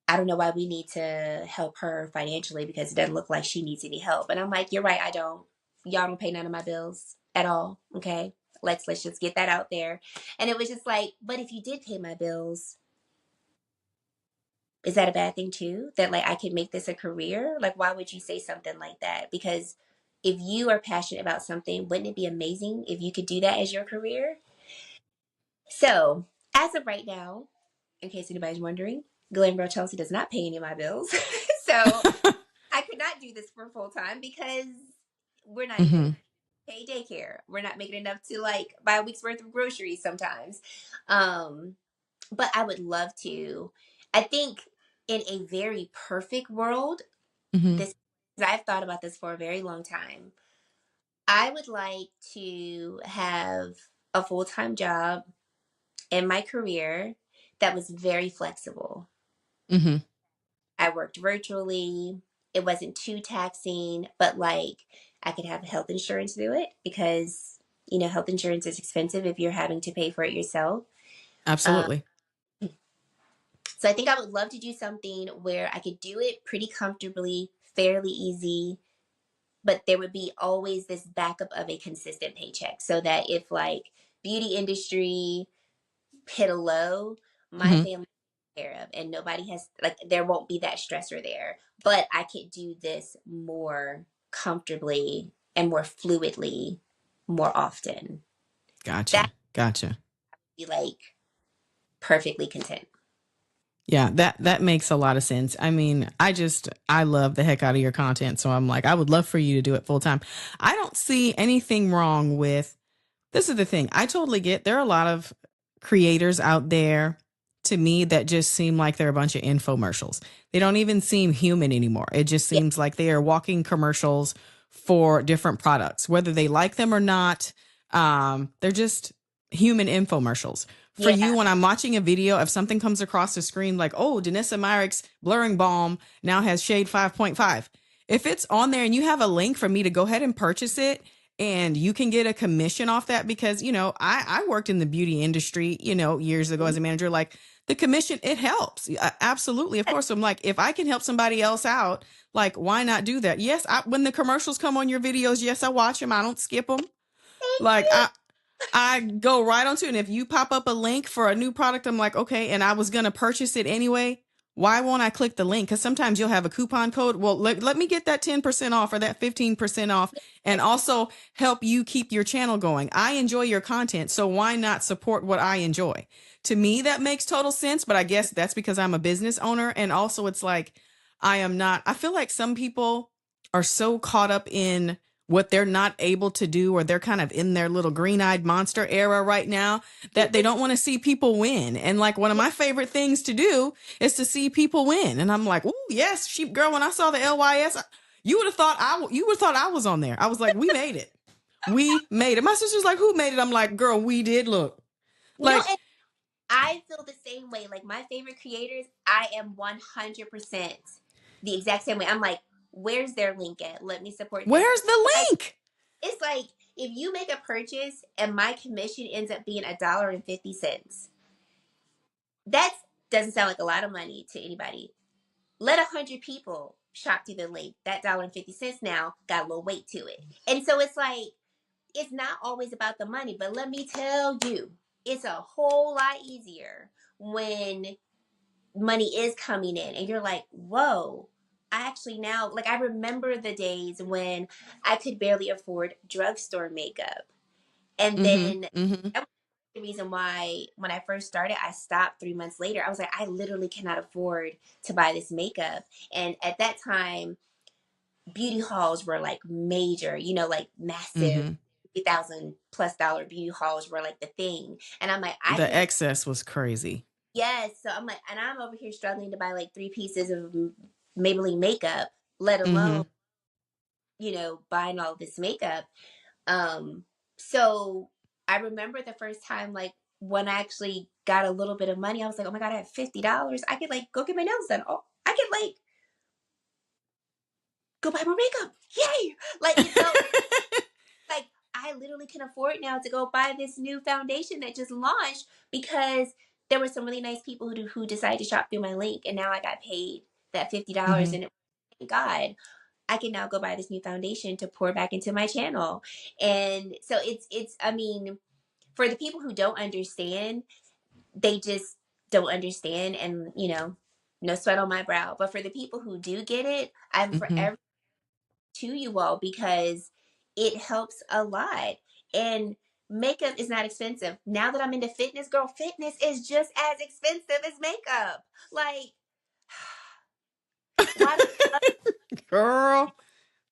I don't know why we need to help her financially because it doesn't look like she needs any help. And I'm like, you're right, I don't. Y'all don't pay none of my bills at all. Okay. Let's just get that out there. And it was just like, but if you did pay my bills, is that a bad thing too? That like I could make this a career? Like why would you say something like that? Because if you are passionate about something, wouldn't it be amazing if you could do that as your career? So as of right now, in case anybody's wondering, Glenboro Chelsea does not pay any of my bills. So I could not do this for full time because we're not even Mm-hmm. pay daycare. We're not making enough to like buy a week's worth of groceries sometimes. Um, but I would love to. I think in a very perfect world, Mm-hmm. this I've thought about this for a very long time. I would like to have a full time job in my career that was very flexible. Mm-hmm. I worked virtually. It wasn't too taxing, but like I could have health insurance to do it because, health insurance is expensive if you're having to pay for it yourself. Um, Absolutely. so I think I would love to do something where I could do it pretty comfortably, fairly easy, but there would be always this backup of a consistent paycheck so that if like beauty industry hit a low, my Mm-hmm. family care of and nobody has like there won't be that stressor there, but I could do this more comfortably and more fluidly more often. That Gotcha. Gotcha. would be like perfectly content. Yeah, that makes a lot of sense. I mean, I love the heck out of your content, so I'm like, I would love for you to do it full time. I don't see anything wrong with this is the thing. I totally get there are a lot of creators out there to me that just seem like they're a bunch of infomercials. They don't even seem human anymore. It just Yeah, seems like they are walking commercials for different products, whether they like them or not. They're just human infomercials. For you, yeah, when I'm watching a video, if something comes across the screen like, oh, Danessa Myricks blurring balm now has shade 5.5. If it's on there and you have a link for me to go ahead and purchase it, and you can get a commission off that because I worked in the beauty industry years ago as a manager. Like the commission, it helps. Absolutely, of course. I'm like, if I can help somebody else out, like why not do that? Yes, when the commercials come on your videos, yes, I watch them. I don't skip them. thank Like you. I go right onto it. And if you pop up a link for a new product, I'm like, okay, and I was going to purchase it anyway. Why won't I click the link? Because sometimes you'll have a coupon code. Well, let me get that 10% off or that 15% off and also help you keep your channel going. I enjoy your content, so why not support what I enjoy? To me, that makes total sense, but I guess that's because I'm a business owner. And also, it's like, I feel like some people are so caught up in what they're not able to do, or they're kind of in their little green-eyed monster era right now, that they don't want to see people win. And like one of my favorite things to do is to see people win. And I'm like, oh yes, sheep girl. When I saw the LYS, you would have thought I was on there. I was like, we made it. We made it. My sister's like, who made it? I'm like, girl, we did. Look, No, like, and I feel the same way. Like my favorite creators, I am 100% the exact same way. I'm like, where's their link at? Let me support them. where's the Like link? it's like if you make a purchase and my commission ends up being $1.50, that doesn't sound like a lot of money to anybody. Let 100 people shop through the link. That $1.50 now got a little weight to it. And so it's like it's not always about the money, but let me tell you, it's a whole lot easier when money is coming in and you're like, whoa, I actually now, like, I remember the days when I could barely afford drugstore makeup. And Mm-hmm. then Mm-hmm. that was the reason why when I first started, I stopped 3 months later. I was like, I literally cannot afford to buy this makeup. And at that time, beauty halls were like major, like massive Mm-hmm. $3,000+ beauty halls were like the thing. And I'm like, I The can, excess was crazy. yes. So I'm like, and I'm over here struggling to buy like 3 pieces of Maybelline makeup, let Mm-hmm. alone, buying all this makeup. Um, so I remember the first time, like when I actually got a little bit of money, I was like, oh my God, I have $50. I could like go get my nails done. Oh, I could like go buy more makeup. Yay. Like it felt like I literally can afford now to go buy this new foundation that just launched because there were some really nice people who decided to shop through my link, and now I got paid that $50, Mm-hmm. and thank God I can now go buy this new foundation to pour back into my channel. And so it's I mean, for the people who don't understand, they just don't understand, and no sweat on my brow. But for the people who do get it, I'm Mm-hmm. forever to you all because it helps a lot. And makeup is not expensive. Now that I'm into fitness, girl, fitness is just as expensive as makeup. Like, why do Girl.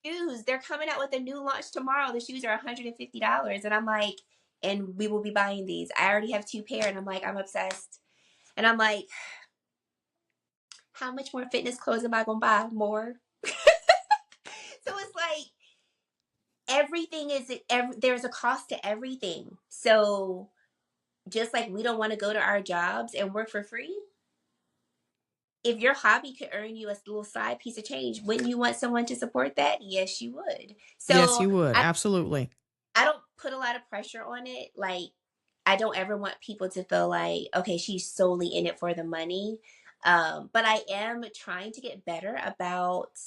shoes? They're coming out with a new launch tomorrow. The shoes are $150. And I'm like, and we will be buying these. I already have 2 pair, and I'm like, I'm obsessed. And I'm like, how much more fitness clothes am I gonna buy? More. So it's like everything there's a cost to everything. So just like we don't want to go to our jobs and work for free, if your hobby could earn you a little side piece of change, wouldn't you want someone to support that? Yes, you would. Yes, So you would. I, Absolutely. I don't put a lot of pressure on it. Like, I don't ever want people to feel like, okay, she's solely in it for the money. But I am trying to get better about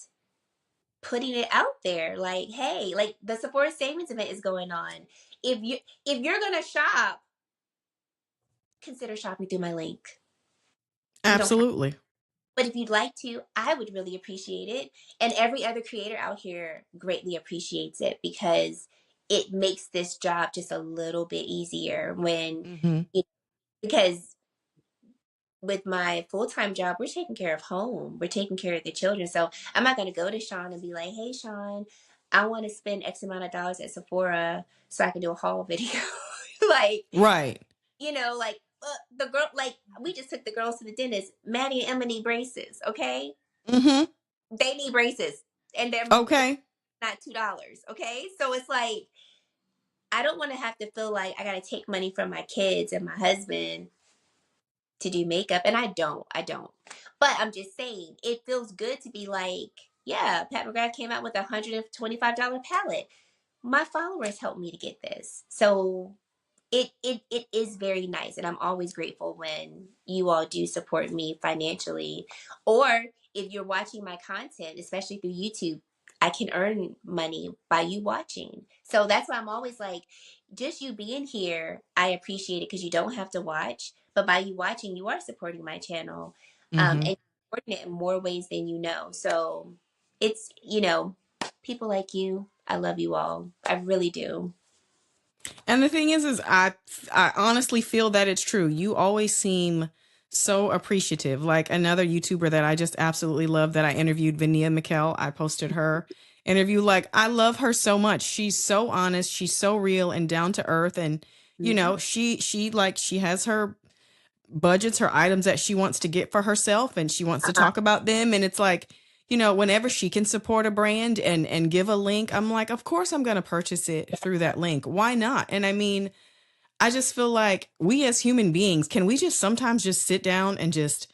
putting it out there. Like, hey, like the Sephora Savings event is going on. If you if you're gonna shop, consider shopping through my link. You don't have, Absolutely. but if you'd like to, I would really appreciate it. And every other creator out here greatly appreciates it because it makes this job just a little bit easier when Mm-hmm. you because with my full-time job, we're taking care of home. We're taking care of the children. So I'm not going to go to Sean and be like, hey, Sean, I want to spend X amount of dollars at Sephora so I can do a haul video. Like, Right. you know, like the girl, like we just took the girls to the dentist. Maddie and Emma need braces. Okay. Mm-hmm. They need braces and they're Okay. not $2. Okay. So it's like, I don't want to have to feel like I got to take money from my kids and my husband to do makeup. And I don't. But I'm just saying, it feels good to be like, yeah, Pat McGrath came out with a $125 palette. My followers helped me to get this. So it is very nice, and I'm always grateful when you all do support me financially, or if you're watching my content, especially through YouTube, I can earn money by you watching. So that's why I'm always like, just you being here, I appreciate it because you don't have to watch, but by you watching, you are supporting my channel, Mm-hmm. and supporting it in more ways than you know. So it's, people like you, I love you all, I really do. And the thing is I honestly feel that it's true. You always seem so appreciative. Like another YouTuber that I just absolutely love that I interviewed, Vinia McKell. I posted her interview. Like I love her so much. She's so honest. She's so real and down to earth. And Mhm. she has her budgets, her items that she wants to get for herself, and she wants to Uh-huh. talk about them. And it's like, whenever she can support a brand and give a link, I'm like, of course I'm going to purchase it through that link. Why not? And I mean, I just feel like we as human beings, can we just sometimes just sit down and just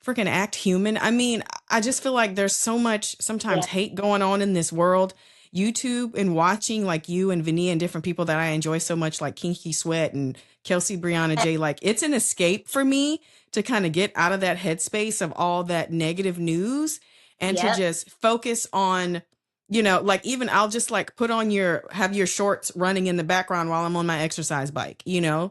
freaking act human? I mean, I just feel like there's so much Yeah. sometimes hate going on in this world. YouTube and watching like you and Vinny and different people that I enjoy so much, like Kinky Sweat and Kelsey Brianna J, like it's an escape for me to kind of get out of that headspace of all that negative news and to Yep. just focus on, like even I'll just like have your shorts running in the background while I'm on my exercise bike, it, Yeah.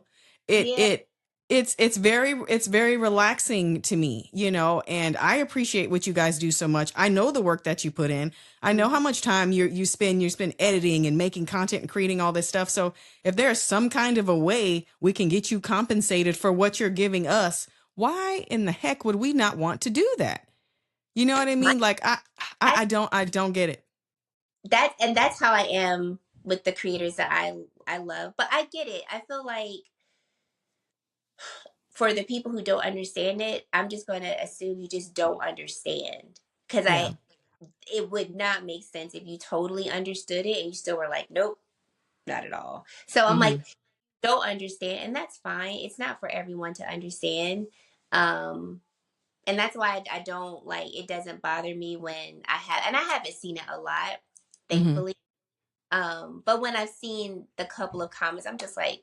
it, it's very relaxing to me, and I appreciate what you guys do so much. I know the work that you put in. I know how Mhm. much time you spend editing and making content and creating all this stuff. So if there's some kind of a way we can get you compensated for what you're giving us, why in the heck would we not want to do that? You know what I My, mean? Like I I don't get it. that's how I am with the creators that I love. But I get it. I feel like for the people who don't understand it, I'm just going to assume you just don't understand, because I Yeah. it would not make sense if you totally understood it and you still were like, nope, not at all. So I'm like, Hmm. don't understand, and that's fine. It's not for everyone to understand. Um and that's why I don't like, it doesn't bother me when and I haven't seen it a lot, Hmm. thankfully. But when I've seen the couple of comments, I'm just like,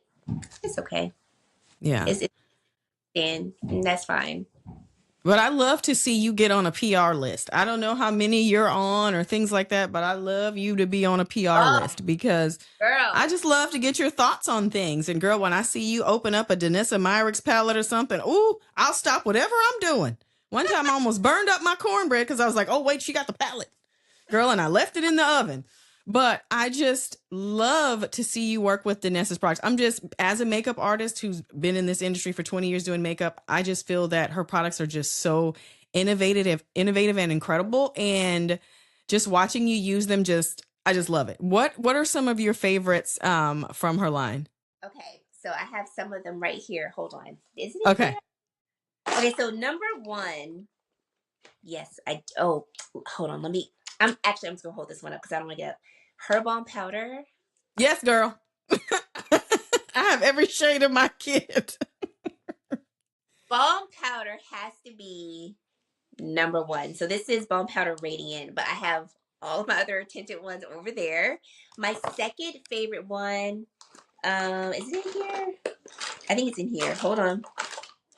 it's okay. Yeah. It's and that's fine. But I love to see you get on a PR list. I don't know how many you're on or things like that, but I love you to be on a PR Oh, list because I girl. just love to get your thoughts on things. And girl, when I see you open up a Danessa Myricks palette or something, ooh, I'll stop whatever I'm doing. One time I almost burned up my cornbread because I was like, oh, wait, she got the palette. Girl, and I left it in the oven. But I just love to see you work with Danessa's products. I'm just, as a makeup artist who's been in this industry for 20 years doing makeup, I just feel that her products are just so innovative and incredible. And just watching you use them, I just love it. What are some of your favorites from her line? Okay, so I have some of them right here. Hold on. Isn't it Okay. there? Okay, so number one, yes, oh, hold on. I'm just gonna hold this one up because I don't want to get up. Her Balm powder. Yes, girl. I have every shade of my kid. Balm powder has to be number one. So this is Balm powder radiant, but I have all of my other tinted ones over there. My second favorite one, is it in here? I think it's in here. Hold on.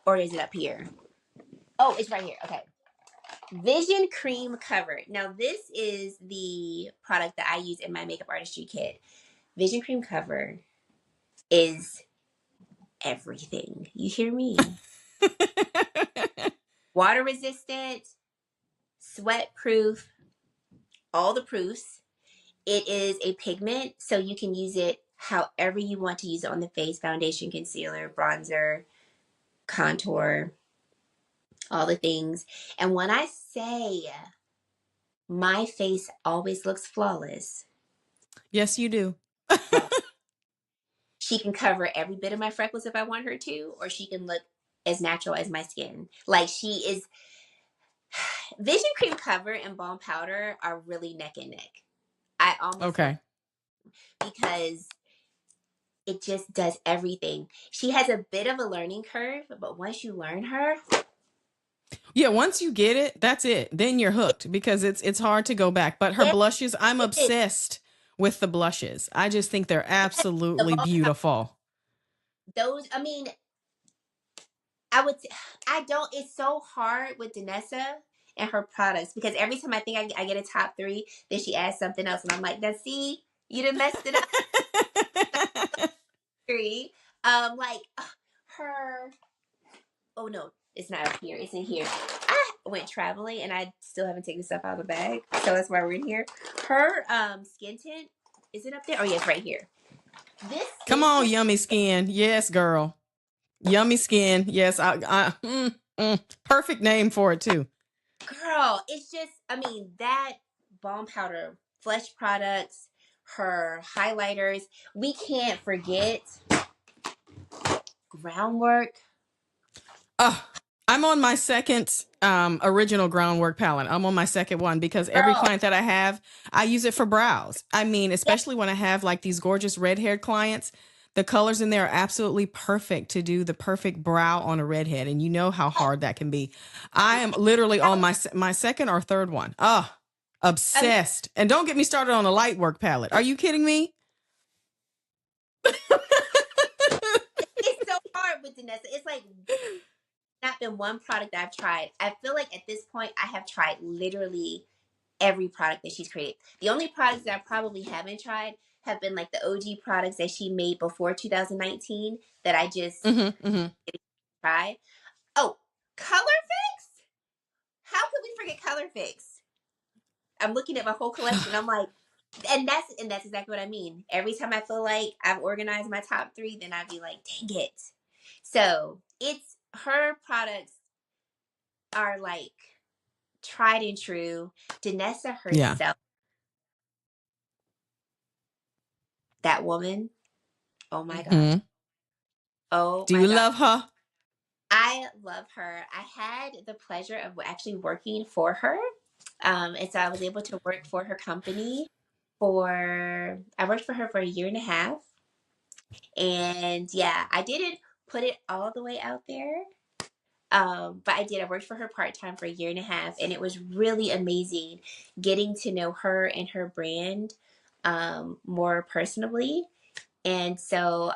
Or is it up here? Oh, it's right here. Okay. Vision Cream Cover. Now, this is the product that I use in my makeup artistry kit. Vision Cream Cover is everything. You hear me? Water resistant, sweat proof, all the proofs. It is a pigment, so you can use it however you want to use it on the face: foundation, concealer, bronzer, contour. all the things. And when I say my face always looks flawless, Yes, you do. like she can cover every bit of my freckles if I want her to, or she can look as natural as my skin. Like she is. Vision cream cover and balm powder are really neck and neck. I almost Okay. because it just does everything. She has a bit of a learning curve, but once you learn her, Yeah, once you get it, that's it. Then you're hooked because it's hard to go back. But her yeah, blushes, I'm it, obsessed with the blushes. I just think they're yes, the absolutely balm beautiful. those. I mean, I would. I don't. It's so hard with Danessa and her products because every time I think I get a top three, then she adds something else, and I'm like, "Now see, you done messed it up." Three, like her. Oh no, it's not up here. It's in here. I went traveling and I still haven't taken stuff out of the bag, so that's why we're in here. Her skin tint, is it up there? Oh yes, right here. This Come skin on, tint, yummy skin. Yes, girl. Yummy skin. Yes, perfect name for it too. girl, it's just. I mean that balm powder, Flesh Products, her highlighters. We can't forget Groundwork. Oh, I'm on my second original groundwork palette. I'm on my second one because every Girl, client that I have, I use it for brows. I mean, yeah, especially when I have like these gorgeous red-haired clients, the colors in there are absolutely perfect to do the perfect brow on a redhead, and you know how hard that can be. I am literally on my second or third one. Oh, I mean, obsessed. And don't get me started on a light work palette. Are you kidding me? it's so hard with Danessa. It's like not been one product that I've tried. I feel like at this point I have tried literally every product that she's created. The only products that I probably haven't tried have been like the OG products that she made before 2019 that I just Mm-hmm, mm-hmm. didn't try. Oh, Color Fix? How could we forget Color Fix? I'm looking at my whole collection. I'm like, and that's exactly what I mean. Every time I feel like I've organized my top three, then I'd be like, dang it. So it's her products are like tried and true. Danessa Yeah. herself, that woman. Oh my gosh. Mm-hmm. Oh Do my you god. love her? I love her. I had the pleasure of actually working for her. And so I was able to work for her company I worked for her for a year and a half. And yeah, I didn't put it all the way out there. But I did. I worked for her part time for a year and a half, and it was really amazing getting to know her and her brand more personally. And so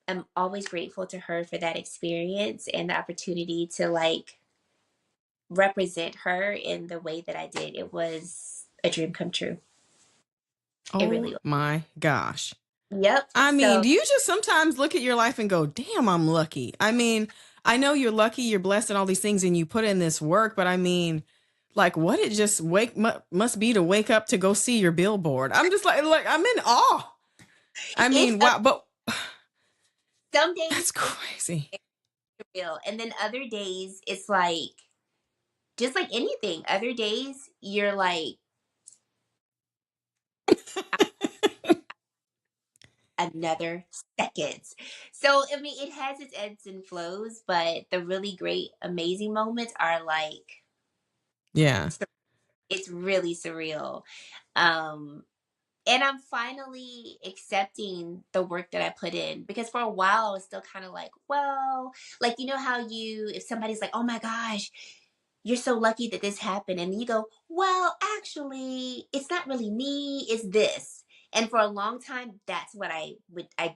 I'm always grateful to her for that experience and the opportunity to like represent her in the way that I did. It was a dream come true. It Oh really was. my gosh. Yep. I mean, So do you just sometimes look at your life and go, damn, I'm lucky? I mean, I know you're lucky, you're blessed, and all these things, and you put in this work, but I mean, like, what it just must be to wake up to go see your billboard. I'm just like, I'm in awe. I it's mean, wow, but some days that's it's crazy. real, and then other days it's like just like anything. Other days you're like another second. So I mean, it has its ebbs and flows, but the really great, amazing moments are like Yeah. it's really surreal. Um, and I'm finally accepting the work that I put in because for a while I was still kind of like, well, like you know how if somebody's like, oh my gosh, you're so lucky that this happened, and you go, well, actually, it's not really me, it's this. And for a long time, that's what I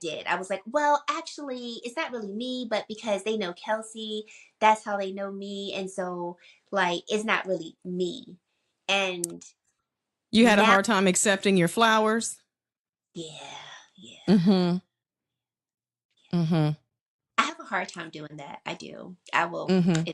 did. I was like, well, actually, it's not really me, but because they know Kelsey, that's how they know me, and so like it's not really me. And You had a now, hard time accepting your flowers. yeah, yeah. Mm-hmm. Mm-hmm. I have a hard time doing that. I do. I will. Mm-hmm.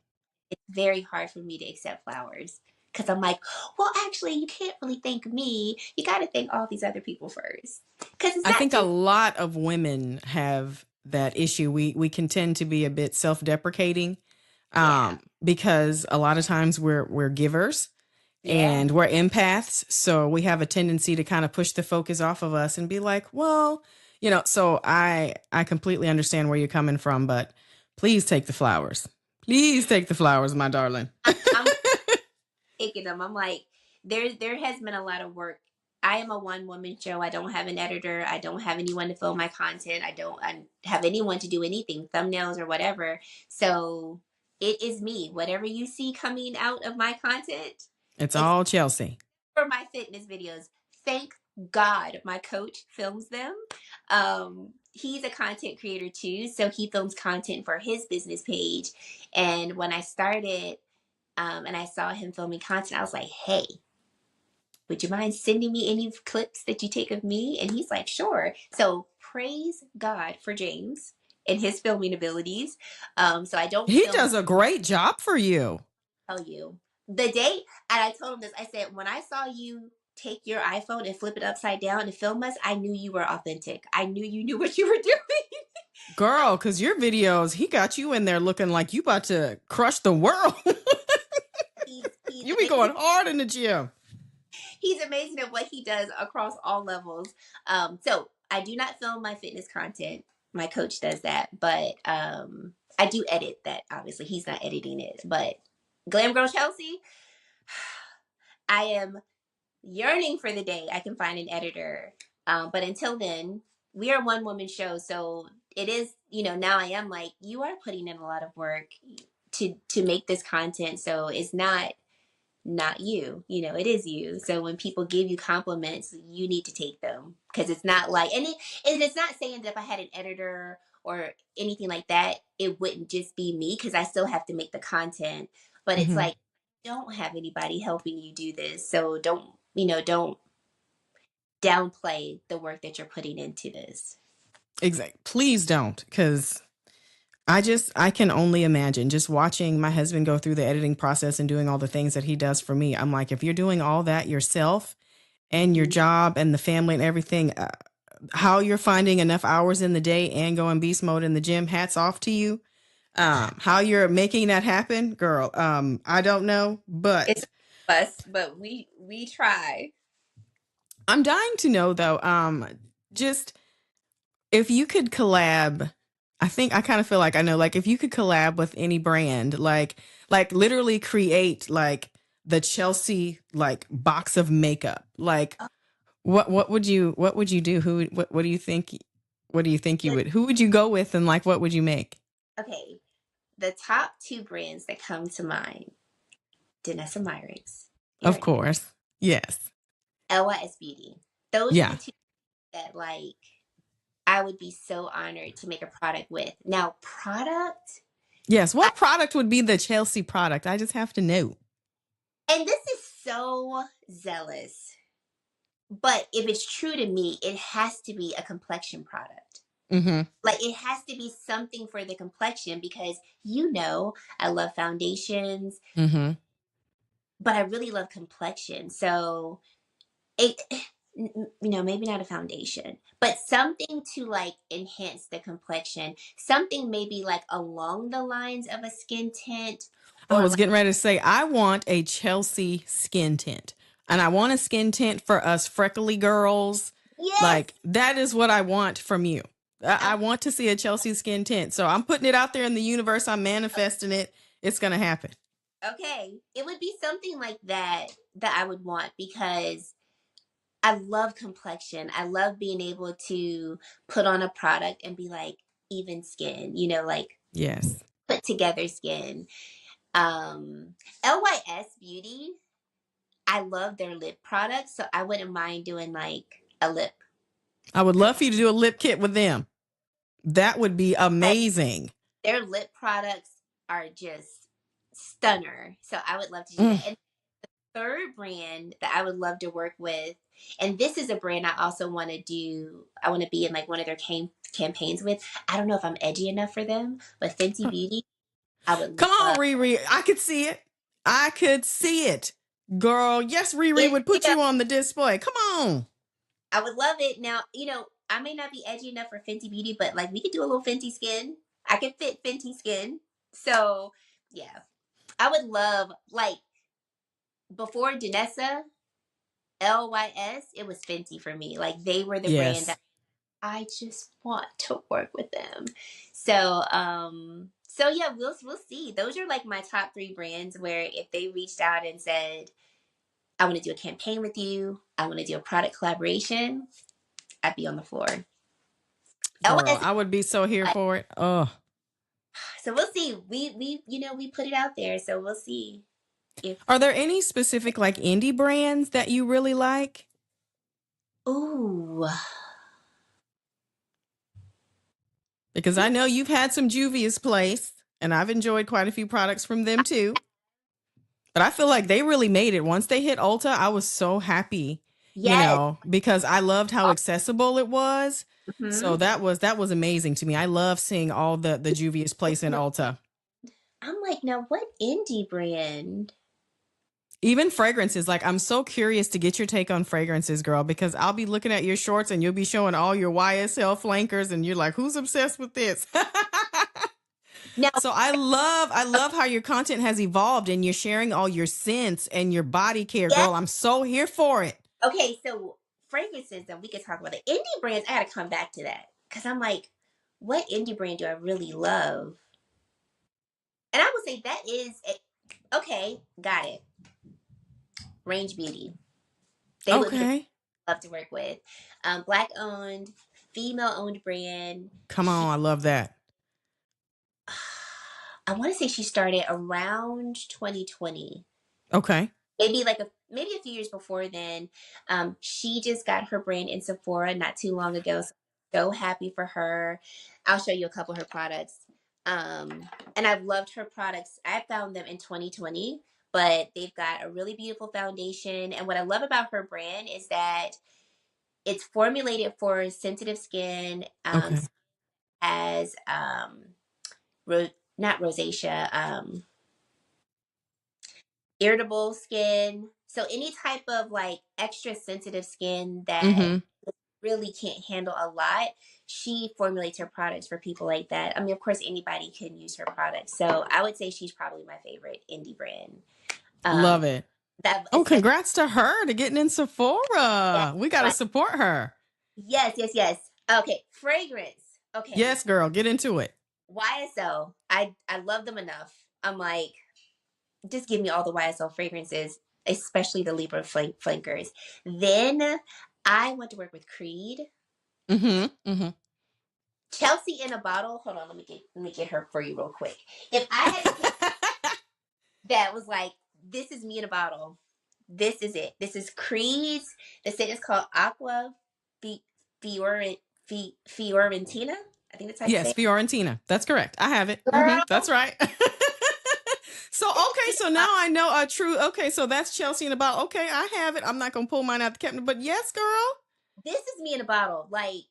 It's very hard for me to accept flowers because I'm like, well, actually, you can't really thank me. You got to thank all these other people first because it's I not think a just lot of women have that issue. We can tend to be a bit self-deprecating. yeah. because a lot of times we're givers Yeah. and we're empaths. So we have a tendency to kind of push the focus off of us and be like, well, so I completely understand where you're coming from, but please take the flowers. Please take the flowers, my darling. I'm taking them. I'm like, there has been a lot of work. I am a one woman show. I don't have an editor. I don't have anyone to film my content. I have anyone to do anything, thumbnails or whatever. So it is me. Whatever you see coming out of my content, It's it's all Chelsea. for my fitness videos. Thank God my coach films them. He's a content creator too, so he films content for his business page. And when I started, and I saw him filming content, I was like, hey, would you mind sending me any clips that you take of me? And he's like, sure. So praise God for James and his filming abilities. So I don't He film, does a great job for you. tell you the day. And I told him this, I said, when I saw you take your iPhone and flip it upside down and film us, I knew you were authentic. I knew you knew what you were doing. Girl, because your videos, he got you in there looking like you about to crush the world. He's You be amazing. going hard in the gym. He's amazing at what he does across all levels. So I do not film my fitness content. My coach does that, but I do edit that. Obviously, he's not editing it. But Glam Girl Chelsea, I am yearning for the day I can find an editor. But until then, we are one woman show, so it is. Now I am like, you are putting in a lot of work to make this content, so it's not you, it is you. So when people give you compliments, you need to take them, because it's not like, and it's not saying that if I had an editor or anything like that, it wouldn't just be me, because I still have to make the content. But it's Mm-hmm. like, don't have anybody helping you do this, so don't downplay the work that you're putting into this. Exactly. Please don't, because I can only imagine just watching my husband go through the editing process and doing all the things that he does for me. I'm like, if you're doing all that yourself and your Mhm. job and the family and everything, how you're finding enough hours in the day and going beast mode in the gym, hats off to you. How you're making that happen, girl. I don't know, It's but a bus, but we try. I'm dying to know though. Just if you could collab, I think I kind of feel like I know, like if you could collab with any brand, like literally create like the Chelsea like box of makeup. Like what would you do? What do you think you would, who would you go with, and like what would you make? Okay, the top two brands that come to mind: Danessa Myricks. You Of already know. course. Yes. LYS Beauty. Those are the Yeah. two that, like, I would be so honored to make a product with. Now, product, Yes. I, What product would be the Chelsea product? I just have to know. and this is so zealous, but if it's true to me, it has to be a complexion product. Mm-hmm. Like, it has to be something for the complexion, because I love foundations, Mm-hmm. but I really love complexion. So it, maybe not a foundation, but something to like enhance the complexion, something maybe like along the lines of a skin tint, I or was like, getting ready to say, I want a Chelsea skin tint. And I want a skin tint for us freckly girls. yes. Like, that is what I want from you. I I- want to see a Chelsea skin tint. So I'm putting it out there in the universe. I'm manifesting it. It's going to happen. okay, it would be something like that I would want, because I love complexion. I love being able to put on a product and be like, even skin, like Yes. put together skin. LYS Beauty, I love their lip products, so I wouldn't mind doing like a lip. I would love for you to do a lip kit with them. That would be amazing. Their lip products are just stunner. So I would love to do Mm. that. And third brand that I would love to work with, and this is a brand I also want to do, I want to be in like one of their campaigns with. I don't know if I'm edgy enough for them, but Fenty Beauty, I would Come on, love Riri. I could see it. I could see it. Girl, yes, Riri it. would put you on the display. Come on. I would love it. Now, I may not be edgy enough for Fenty Beauty, but like we could do a little Fenty skin. I could fit Fenty skin. So, yeah. I would love, like, before Danessa, LYS, it was Fenty for me. Like, they were the brand Yes. that I just want to work with them. So, so yeah, we'll see. Those are like my top three brands where if they reached out and said, I want to do a campaign with you, I want to do a product collaboration, I'd be on the floor. Girl, LYS, I would be so here for it. Oh. so we'll see. We we put it out there, so we'll see if. Are there any specific like indie brands that you really like? Ooh, Because I know you've had some Juvia's Place, and I've enjoyed quite a few products from them too. But I feel like they really made it. Once they hit Ulta, I was so happy, yes. because I loved how accessible it was. So Mm-hmm. that was amazing to me. I love seeing all the Juvia's Place in Ulta. I'm like, now what indie brand? Even fragrances, like I'm so curious to get your take on fragrances, girl, because I'll be looking at your shorts and you'll be showing all your YSL flankers and you're like, who's obsessed with this? Now, So I love how your content has evolved and you're sharing all your scents and your body care, yes. girl. I'm so here for it. Okay, so fragrances, and we could talk about the indie brands. I got to come back to that because I'm like, what indie brand do I really love? And I would say that is okay. Got it. Range Beauty. They would be Okay. love to work with. Black owned, female owned brand. Come on, I love that. I want to say she started around 2020. Okay. Maybe like maybe a few years before then. She just got her brand in Sephora not too long ago. So happy for her. I'll show you a couple of her products. And I've loved her products. I found them in 2020, but they've got a really beautiful foundation. And what I love about her brand is that it's formulated for sensitive skin, Okay. as not rosacea, irritable skin. So any type of like extra sensitive skin that Mm-hmm. really can't handle a lot, she formulates her products for people like that. I mean, of course, anybody can use her products. So I would say she's probably my favorite indie brand. Um, Love it. that Oh, especially congrats to her to getting in that, Sephora. We gotta like, support her. yes, yes, yes. Okay, fragrance. Okay, Yes, girl, get into it. YSL. I love them enough. I'm like, just give me all the YSL fragrances, especially the Libra flankers. Then I went to work with Creed. Mm-hmm. Mm-hmm. Chelsea in a bottle. Hold on, let me get her for you real quick. If I had to pick that was like, this is me in a bottle. This is it. This is Creed's. The scent is called Aqua Fiorentina. I think that's how you say Yes, it. Fiorentina. That's correct. I have it. Mm-hmm. Girl, That's right. So this is okay, me in so a bottle. now I know a true. Okay, so that's Chelsea in a bottle. Okay, I have it. I'm not gonna pull mine out the cabinet, but yes, girl. This is me in a bottle. Like,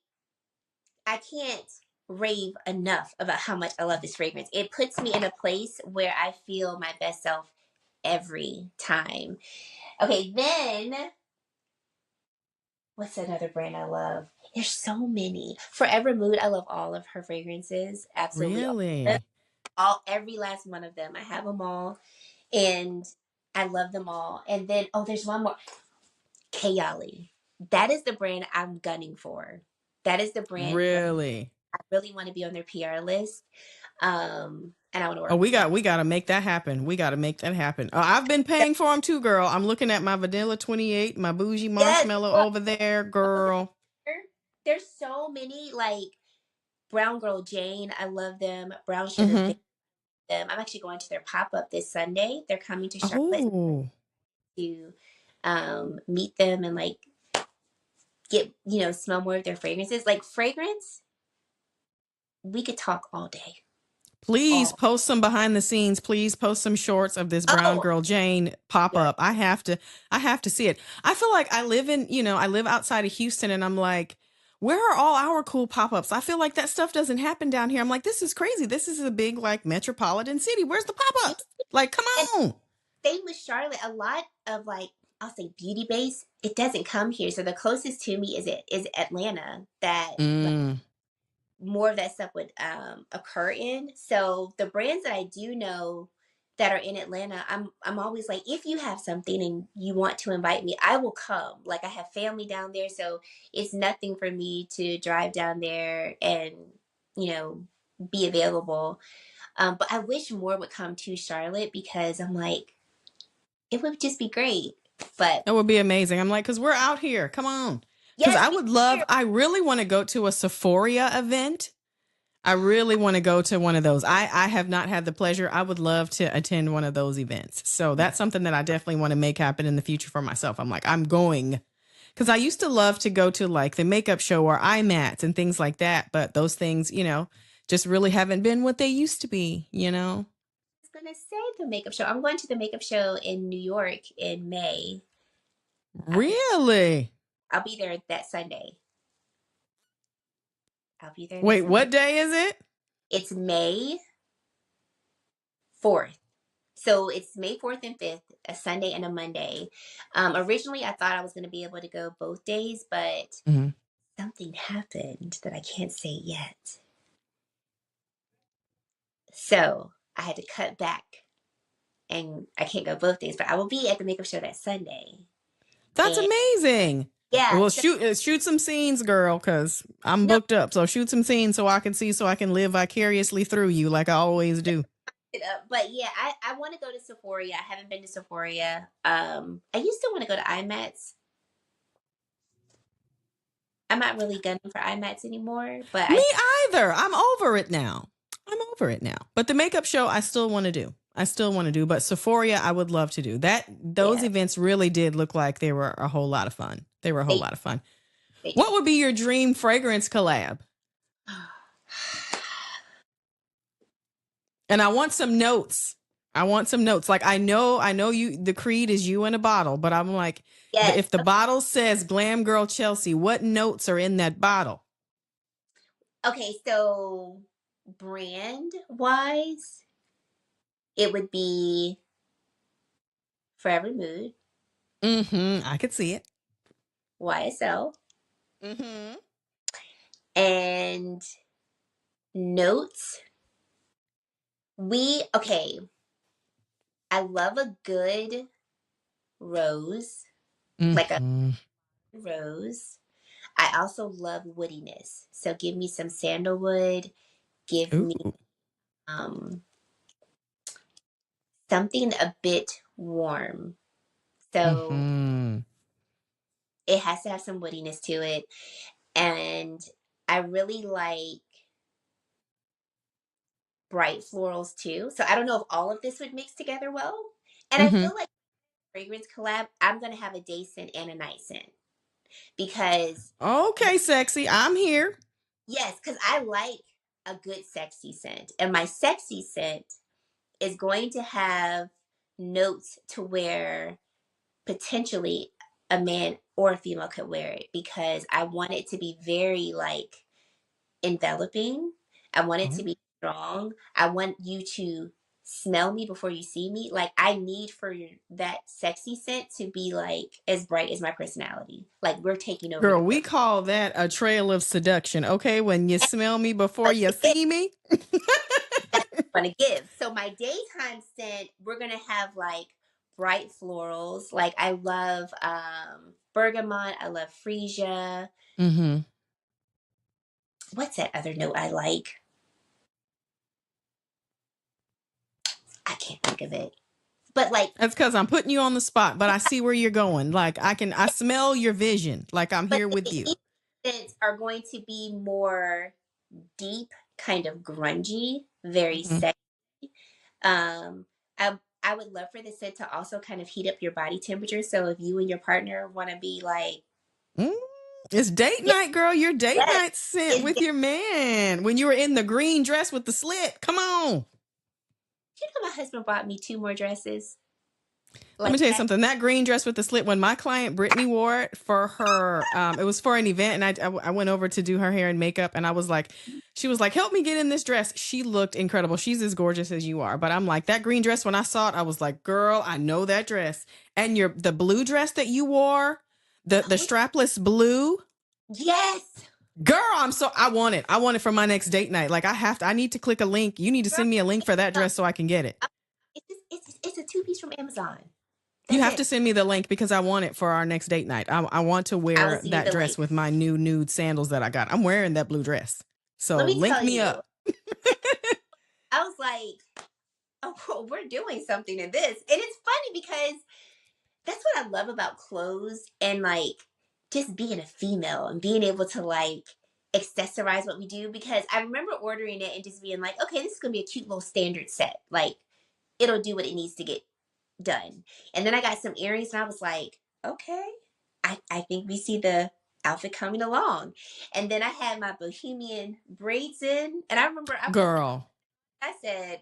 I can't rave enough about how much I love this fragrance. It puts me in a place where I feel my best self every time. Okay, then what's another brand I love? There's so many. Forever Mood, I love all of her fragrances. Absolutely all of them. Really? Every last one of them. I have them all and I love them all. And then there's one more. Kayali. That is the brand I'm gunning for. That is the brand where Really? I really want to be on their PR list. And I want to Oh, work we with them. got we got to make that happen. We got to make that happen. I've been paying for them too, girl. I'm looking at my Vanilla 28, my bougie Yes, marshmallow look, over there, over girl. there. There's so many, like Brown Girl Jane. I love them. Brown Sugar Mm-hmm. Fit them. I'm actually going to their pop up this Sunday. They're coming to Charlotte Oh, to meet them and like get smell more of their fragrances. Like fragrance, we could talk all day. please All post some behind the scenes. Please post some shorts of this Brown oh Girl Jane pop yeah. up. I have to see it. I feel like I live outside of Houston and I'm like, where are all our cool pop-ups? I feel like that stuff doesn't happen down here. I'm like, this is crazy. This is a big like metropolitan city. Where's the pop-ups? Like, come And on. same with Charlotte. A lot of like I'll say beauty base. It doesn't come here. So the closest to me is Atlanta. That like Mm, more of that stuff would occur in. So the brands that I do know that are in Atlanta, I'm always like, if you have something and you want to invite me, I will come. Like I have family down there, so it's nothing for me to drive down there and, you know, be available. But I wish more would come to Charlotte because I'm like, it would just be great. But That would be amazing. I'm like, because we're out here. Come on. Because yes, I really want to go to a Sephora event. I really want to go to one of those. I have not had the pleasure. I would love to attend one of those events. So that's something that I definitely want to make happen in the future for myself. I'm like, I'm going. Because I used to love to go to like the makeup show or IMATs and things like that. But those things, just really haven't been what they used to be, I was gonna say the makeup show. I'm going to the makeup show in New York in May. Really? I'll be there that Sunday. I'll be there that Wait, Sunday. what day is it? It's May 4th. So it's May 4th and 5th, a Sunday and a Monday. Originally, I thought I was going to be able to go both days, but Mhm. something happened that I can't say yet. So I had to cut back and I can't go both days, but I will be at the makeup show that Sunday. That's And amazing. yeah, Well, so shoot some scenes, girl, because I'm no, booked up. So shoot some scenes so I can see, so I can live vicariously through you like I always do. but yeah, I want to go to Sephora. I haven't been to Sephora. I used to want to go to IMATs. I'm not really gunning for IMATs anymore, but Me either. I'm over it now. But the makeup show, I still want to do. But Sephora, I would love to do. Those yeah, events really did look like they were a whole lot of fun. they they What would be your dream fragrance collab? And I want some notes. Like I know you. The creed is you in a bottle, but I'm like, yes. if the bottle says "Glam Girl Chelsea," what notes are in that bottle? Okay, so brand wise, it would be Forever Mood, I could see it. YSL, Mm-hmm. and notes. Okay, I love a good rose, like a Mm-hmm. rose. I also love woodiness. So give me some sandalwood, give me Ooh. um something a bit warm. So Mm-hmm. it has to have some woodiness to it. And I really like bright florals too. So I don't know if all of this would mix together well. And I Mm-hmm. feel like fragrance collab, I'm gonna have a day scent and a night scent because Okay, sexy. I'm here. yes, because I like a good sexy scent, and my sexy scent is going to have notes to where potentially a man or a female could wear it because I want it to be very like enveloping. I want it to Oh. be strong. I want you to smell me before you see me. Like I need for that sexy scent to be like as bright as my personality. Like we're taking over Girl, the we world. call that a trail of seduction. Okay, when you smell me before But you see me. want to give. So my daytime scent, we're gonna have like bright florals. Like I love bergamot. I love freesia. Mm-hmm. What's that other note I like? I can't think of it. But like, That's because I'm putting you on the spot, but I see where you're going. Like I smell your vision. Like I'm but here with the you. scents are going to be more deep, kind of grungy, very Mm-hmm. sexy. Um, I would love for the scent to also kind of heat up your body temperature. So if you and your partner want to be like, Mm, it's date yes, night, girl. Your date yes, night sent it's with your man when you were in the green dress with the slit. Come on. you know, my husband bought me two more dresses Let me like tell you that. something. That green dress with the slit, when my client Brittany wore it for her, it was for an event, and I went over to do her hair and makeup, and she was like, "Help me get in this dress." She looked incredible. She's as gorgeous as you are, but I'm like, that green dress. When I saw it, I was like, "Girl, I know that dress." And the blue dress that you wore, the Oh, strapless blue. yes, Girl, I want it. I want it for my next date night. Like I need to click a link. You need to girl, send me a link for that dress so I can get it. two-piece from Amazon. You That's have it. to send me the link because I want it for our next date night. I want to I will wear send you that the dress link. with my new nude sandals that I got. I'm wearing that blue dress. So Let me link tell me you, up. I was like, oh, we're doing something in this. And it's funny because that's what I love about clothes and like just being a female and being able to like accessorize what we do. Because I remember ordering it and just being like, okay, this is going to be a cute little standard set. Like, it'll do what it needs to get done. And then I got some earrings and I was like, okay, I think we see the outfit coming along. And then I had my bohemian braids in. And I remember Girl. I said,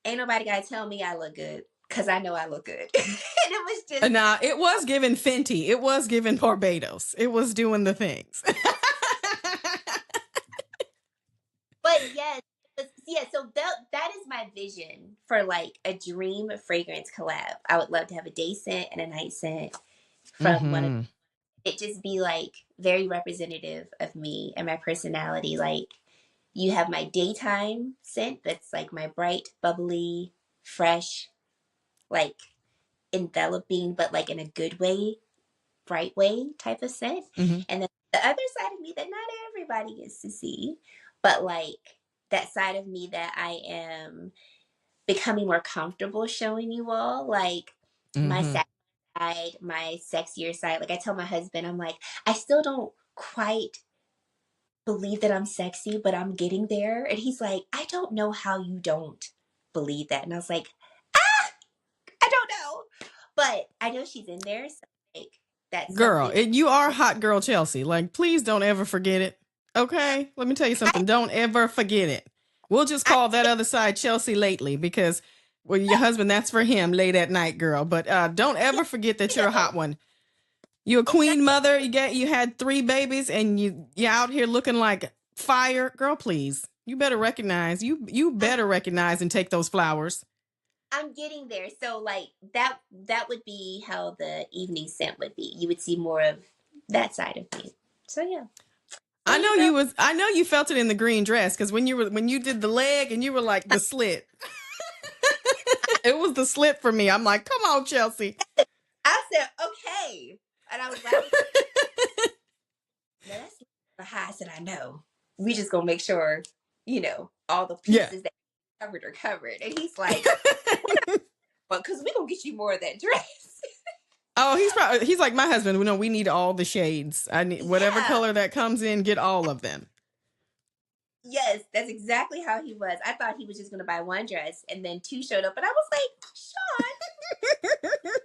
ain't nobody got to tell me I look good because I know I look good. And it was just, Nah, it was given Fenty. It was given Barbados. It was doing the things. but yes, yeah. So that is my vision for like a dream fragrance collab. I would love to have a day scent and a night scent from one of Mm-hmm. it. Just be like very representative of me and my personality. Like you have my daytime scent that's like my bright, bubbly, fresh, like enveloping, but like in a good way, bright way type of scent. Mm-hmm. And then the other side of me that not everybody gets to see, but like that side of me that I am becoming more comfortable showing you all, like my Mm-hmm. side, my sexier side. Like I tell my husband, I'm like, I still don't quite believe that I'm sexy, but I'm getting there. And he's like, I don't know how you don't believe that. And I was like, I don't know. But I know she's in there. So like that's Girl, something. you are hot girl Chelsea. Like, please don't ever forget it. Okay? Let me tell you I, something. Don't ever forget it. We'll just I call that other side Chelsea lately because, well, your husband, that's for him late at night, girl. But don't ever forget that you you're a know, hot one. You're a it's not queen mother. You had 3 babies and you're out here looking like fire. Girl, please. You better recognize. You I'm, better recognize and take those flowers. I'm getting there. So like that would be how the evening scent would be. You would see more of that side of me. So yeah. There you go. I know you felt it in the green dress because when you did the leg and you were like the slit. It was the slit for me. I'm like, come on, Chelsea. I said, okay. And I was laughing. Now that's the highs that I know. We just gonna make sure, all the Yeah. pieces that covered are covered. And he's like, well, because we gonna get you more of that dress. Oh, he's like my husband. No, we need all the shades. I need whatever Yeah. color that comes in, get all of them. Yes, that's exactly how he was. I thought he was just gonna buy one dress and then 2 showed up, and I was like,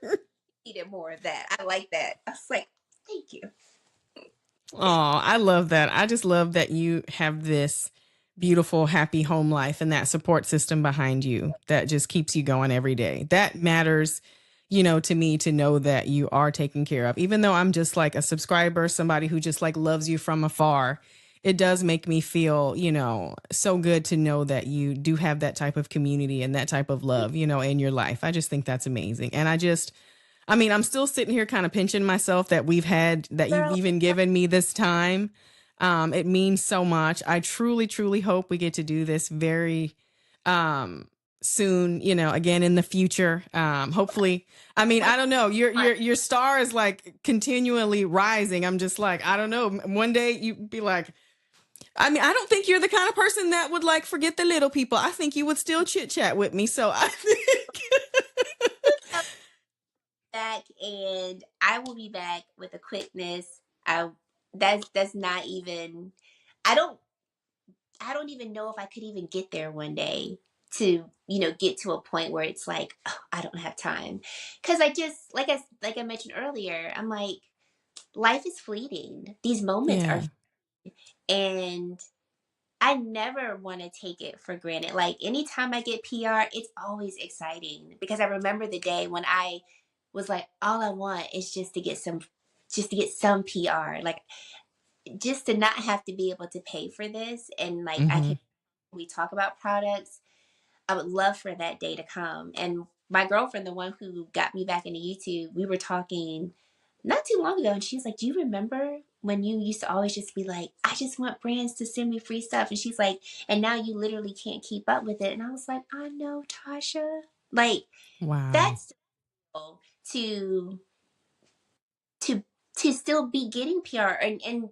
Sean, needed more of that. I like that. I was like, thank you. Oh, I love that. I just love that you have this beautiful, happy home life and that support system behind you that just keeps you going every day. That matters, to me to know that you are taken care of. Even though I'm just like a subscriber, somebody who just like loves you from afar, it does make me feel, so good to know that you do have that type of community and that type of love, in your life. I just think that's amazing. And I'm still sitting here kind of pinching myself that you've Girl, even given me this time. It means so much. I truly, truly hope we get to do this very soon, again in the future. Hopefully, I don't know. Your star is like continually rising. I'm just like, I don't know. One day you'd be like, I don't think you're the kind of person that would like forget the little people. I think you would still chit chat with me. So I think back and I will be back with a quickness. I that's not even I don't I don't even know if I could even get there one day to, get to a point where it's like, oh, I don't have time. Cuz I just like I mentioned earlier, I'm like life is fleeting. These moments are yeah. and I never want to take it for granted. Like anytime I get PR, it's always exciting because I remember the day when I was like, all I want is just to get some PR. Like just to not have to be able to pay for this. And like Mm-hmm. we talk about products. I would love for that day to come. And my girlfriend, the one who got me back into YouTube, we were talking not too long ago, and she's like, do you remember when you used to always just be like, I just want brands to send me free stuff? And she's like, and now you literally can't keep up with it. And I was like, I know, Tasha. Like Wow. that's so to to to still be getting PR and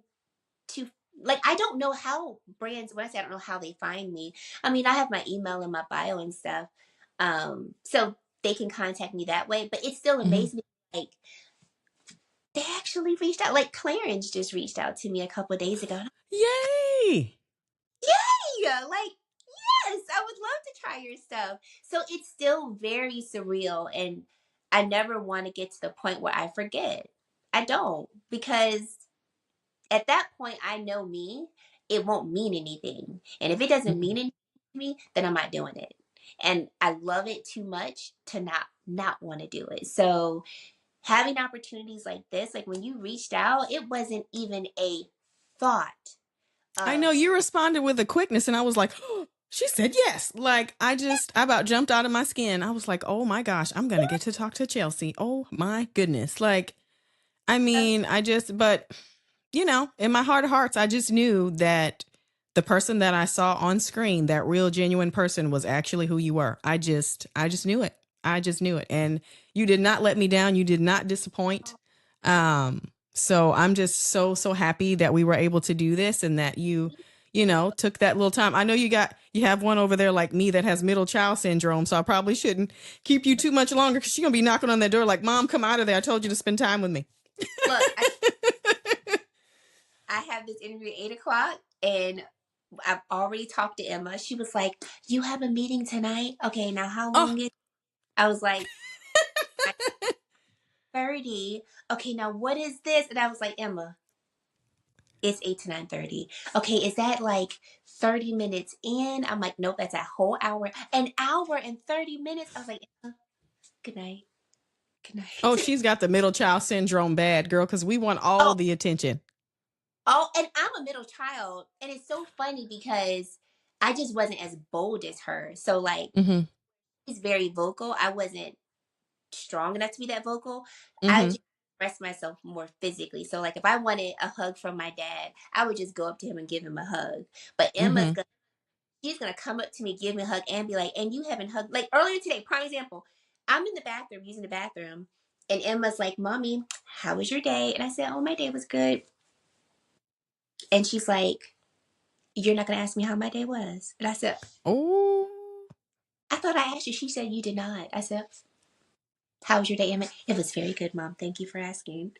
to like I don't know how brands when I say I don't know how they find me. I mean, I have my email in my bio and stuff. So they can contact me that way, but it still Hmm. amazes me like they actually reached out. Like Clarence just reached out to me a couple of days ago. Yay! Yeah, like yes, I would love to try your stuff. So it's still very surreal and I never want to get to the point where I forget. I don't because at that point I know me, it won't mean anything. And if it doesn't Mhm. mean anything to me, then I'm not doing it. And I love it too much to not want to do it. So having opportunities like this, like when you reached out, it wasn't even a thought I know of you responded with a quickness, and I was like, oh, she said yes. Like, I about jumped out of my skin. I was like, oh my gosh, I'm going to get to talk to Chelsea. Oh my goodness. Like, I mean, but in my heart of hearts, I just knew that the person that I saw on screen, that real genuine person was actually who you were. I just knew it. I just knew it. And you did not let me down. You did not disappoint. So I'm just so happy that we were able to do this and that you took that little time. I know you have one over there like me that has middle child syndrome. So I probably shouldn't keep you too much longer because she's going to be knocking on that door like, Mom, come out of there. I told you to spend time with me. look, I have this interview at 8 o'clock and I've already talked to Emma. She was like, you have a meeting tonight? Okay, now how Oh, long is it? I was like, 9:30. Okay, now what is this? And I was like, Emma, it's 8 to 9:30. Okay, is that like 30 minutes in? I'm like, nope, that's a whole hour. An hour and 30 minutes. I was like, Emma, good night. Good oh, night. she's got the middle child syndrome bad, girl, because we want all Oh, the attention. oh, and I'm a middle child. And it's so funny because I just wasn't as bold as her. So like Mm-hmm. she's very vocal. I wasn't strong enough to be that vocal. I Mm-hmm. just express myself more physically. So like if I wanted a hug from my dad, I would just go up to him and give him a hug. But Mm-hmm. she's gonna come up to me, give me a hug, and be like, and you haven't hugged like earlier today, prime example. I'm in the bathroom using the bathroom, and Emma's like, Mommy, how was your day? And I said, oh, my day was good. And she's like, you're not gonna ask me how my day was. And I said, Oh, I thought I asked you. She said you did not. I said, how was your day, Emma? It was very good, Mom. Thank you for asking.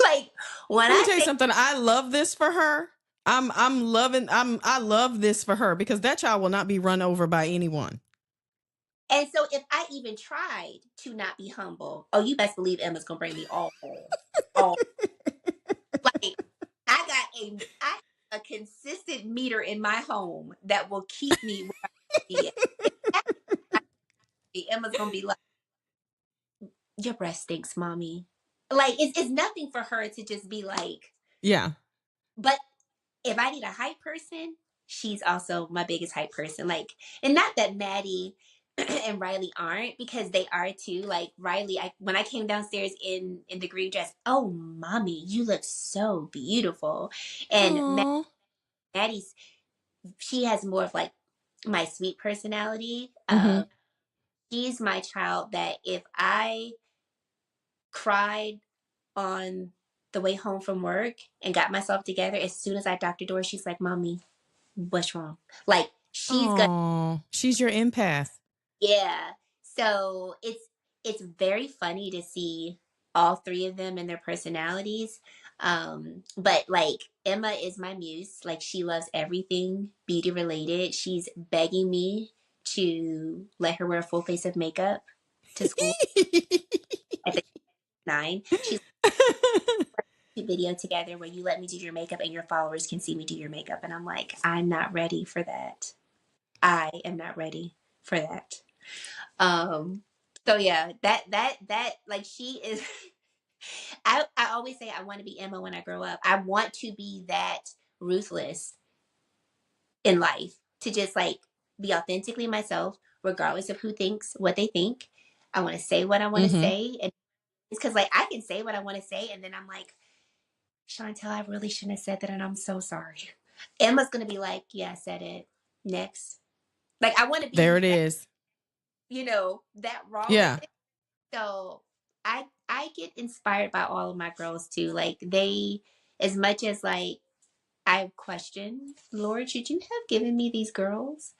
Like when let me I tell you say, something. I love this for her. I love this for her because that child will not be run over by anyone. and so if I even tried to not be humble, oh, you best believe Emma's gonna bring me all like I have a consistent meter in my home that will keep me where I need to be. Emma's gonna be like, your breast stinks, Mommy. Like it's nothing for her to just be like, Yeah. but if I need a hype person, she's also my biggest hype person. Like, and not that Maddie and Riley aren't, because they are too. Like Riley, when I came downstairs in the green dress, oh Mommy, you look so beautiful. And Oh. Maddie's she has more of like my sweet personality. Mm-hmm. She's my child that if I cried on the way home from work and got myself together, as soon as I docked the door, she's like, Mommy, what's wrong? Like she's gonna, Oh, she's your empath. yeah. So it's very funny to see all three of them and their personalities. But like Emma is my muse. Like she loves everything beauty related. She's begging me to let her wear a full face of makeup to school at the 9. She's a video together where you let me do your makeup and your followers can see me do your makeup. And I'm like, I'm not ready for that. I am not ready for that. Um, so yeah, that like she is I always say I want to be Emma when I grow up. I want to be that ruthless in life to just like be authentically myself, regardless of who thinks what they think. I want to say what I want to Mm-hmm. say. And it's because like I can say what I want to say, and then I'm like, Chantel, I really shouldn't have said that, and I'm so sorry. Emma's gonna be like, yeah, I said it. Next. Like I want to There be it that is. that wrong with Yeah. it. So I get inspired by all of my girls too. Like they, as much as like I question, Lord, should you have given me these girls?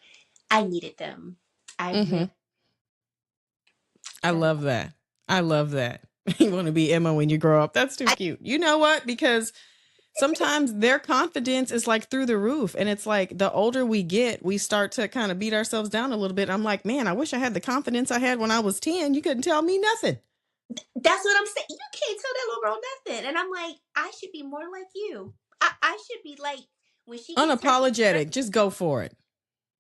I needed them. I Mm-hmm. really I so love that. I love that. You want to be Emma when you grow up. That's too I cute. You know what? Because sometimes their confidence is like through the roof. And it's like the older we get, we start to kind of beat ourselves down a little bit. I'm like, man, I wish I had the confidence I had when I was 10. You couldn't tell me nothing. that's what I'm saying. You can't tell that little girl nothing. And I'm like, I should be more like you. I should be like when she gets her Unapologetic. Just go for it.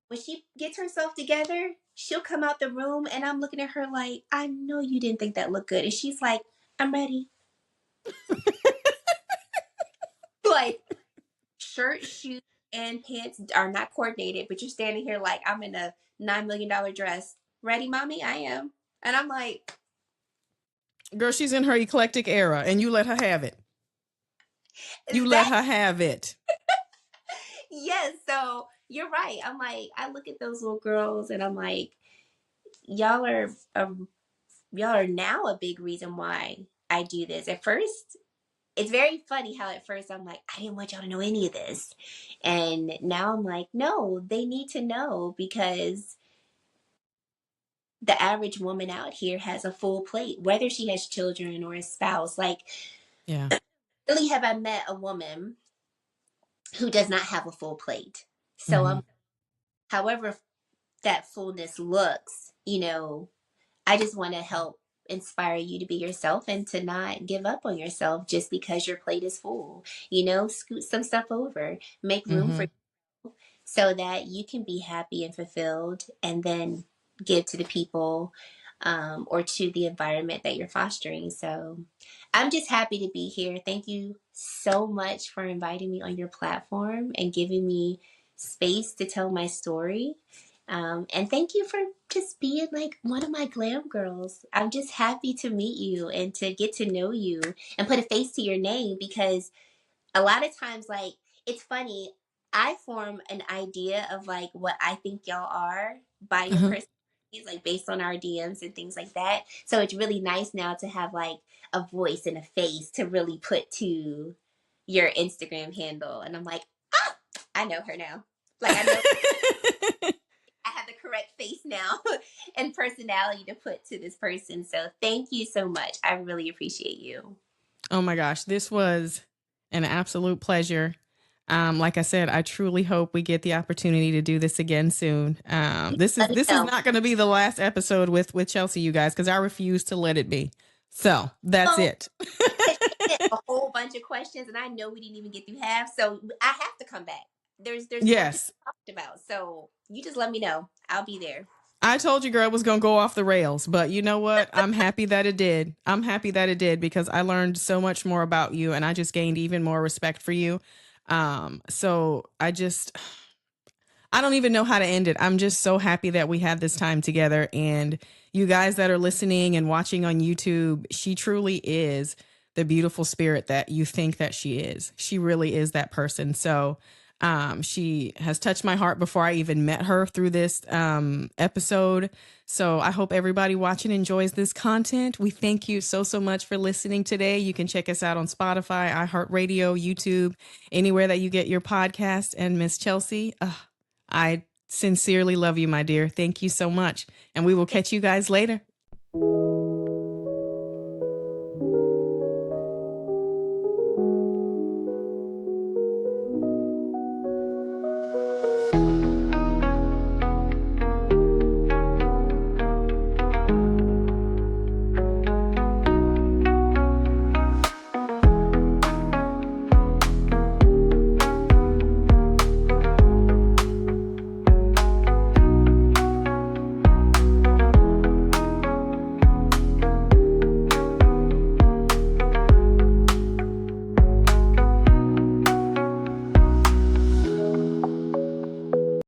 when she gets herself together, she'll come out the room and I'm looking at her like, I know you didn't think that looked good. And she's like, I'm ready. Like shirt, shoes, and pants are not coordinated, but you're standing here like I'm in a $9 million dress. Ready, mommy? I am. And I'm like, Girl, she's in her eclectic era and you let her have it. You let that her have it. yes, so you're right. I'm like, I look at those little girls and I'm like, y'all are y'all are now a big reason why I do this. At first, it's very funny how at first I'm like, I didn't want y'all to know any of this. And now I'm like, no, they need to know because the average woman out here has a full plate, whether she has children or a spouse. Like, Yeah. really, have I met a woman who does not have a full plate? So Mm-hmm. I'm, however that fullness looks, I just want to help inspire you to be yourself and to not give up on yourself just because your plate is full. Scoot some stuff over, make room Mm-hmm. for so that you can be happy and fulfilled and then give to the people or to the environment that you're fostering. So I'm just happy to be here. Thank you so much for inviting me on your platform and giving me space to tell my story. And thank you for just being like one of my glam girls. I'm just happy to meet you and to get to know you and put a face to your name because a lot of times, like, it's funny. I form an idea of like what I think y'all are by your Uh-huh. personalities, like based on our DMs and things like that. So it's really nice now to have like a voice and a face to really put to your Instagram handle. And I'm like, ah, I know her now. Like I know I have the correct face now and personality to put to this person. So thank you so much. I really appreciate you. Oh my gosh, this was an absolute pleasure. Like I said, I truly hope we get the opportunity to do this again soon. This is Let me this is know. not going to be the last episode with Chelsea, you guys, because I refuse to let it be. So that's Oh, it. a whole bunch of questions, and I know we didn't even get through half, so I have to come back. There's more to be Yes, talked about, so you just let me know. I'll be there. I told you, girl, it was going to go off the rails, but you know what? I'm happy that it did. I'm happy that it did because I learned so much more about you, and I just gained even more respect for you. So I don't even know how to end it. I'm just so happy that we had this time together. And you guys that are listening and watching on YouTube, she truly is the beautiful spirit that you think that she is. She really is that person. So she has touched my heart before I even met her through this episode. So I hope everybody watching enjoys this content. We thank you so, so much for listening today. You can check us out on Spotify, iHeartRadio, YouTube, anywhere that you get your podcast. And Miss Chelsea, I sincerely love you, my dear. Thank you so much. And we will catch you guys later.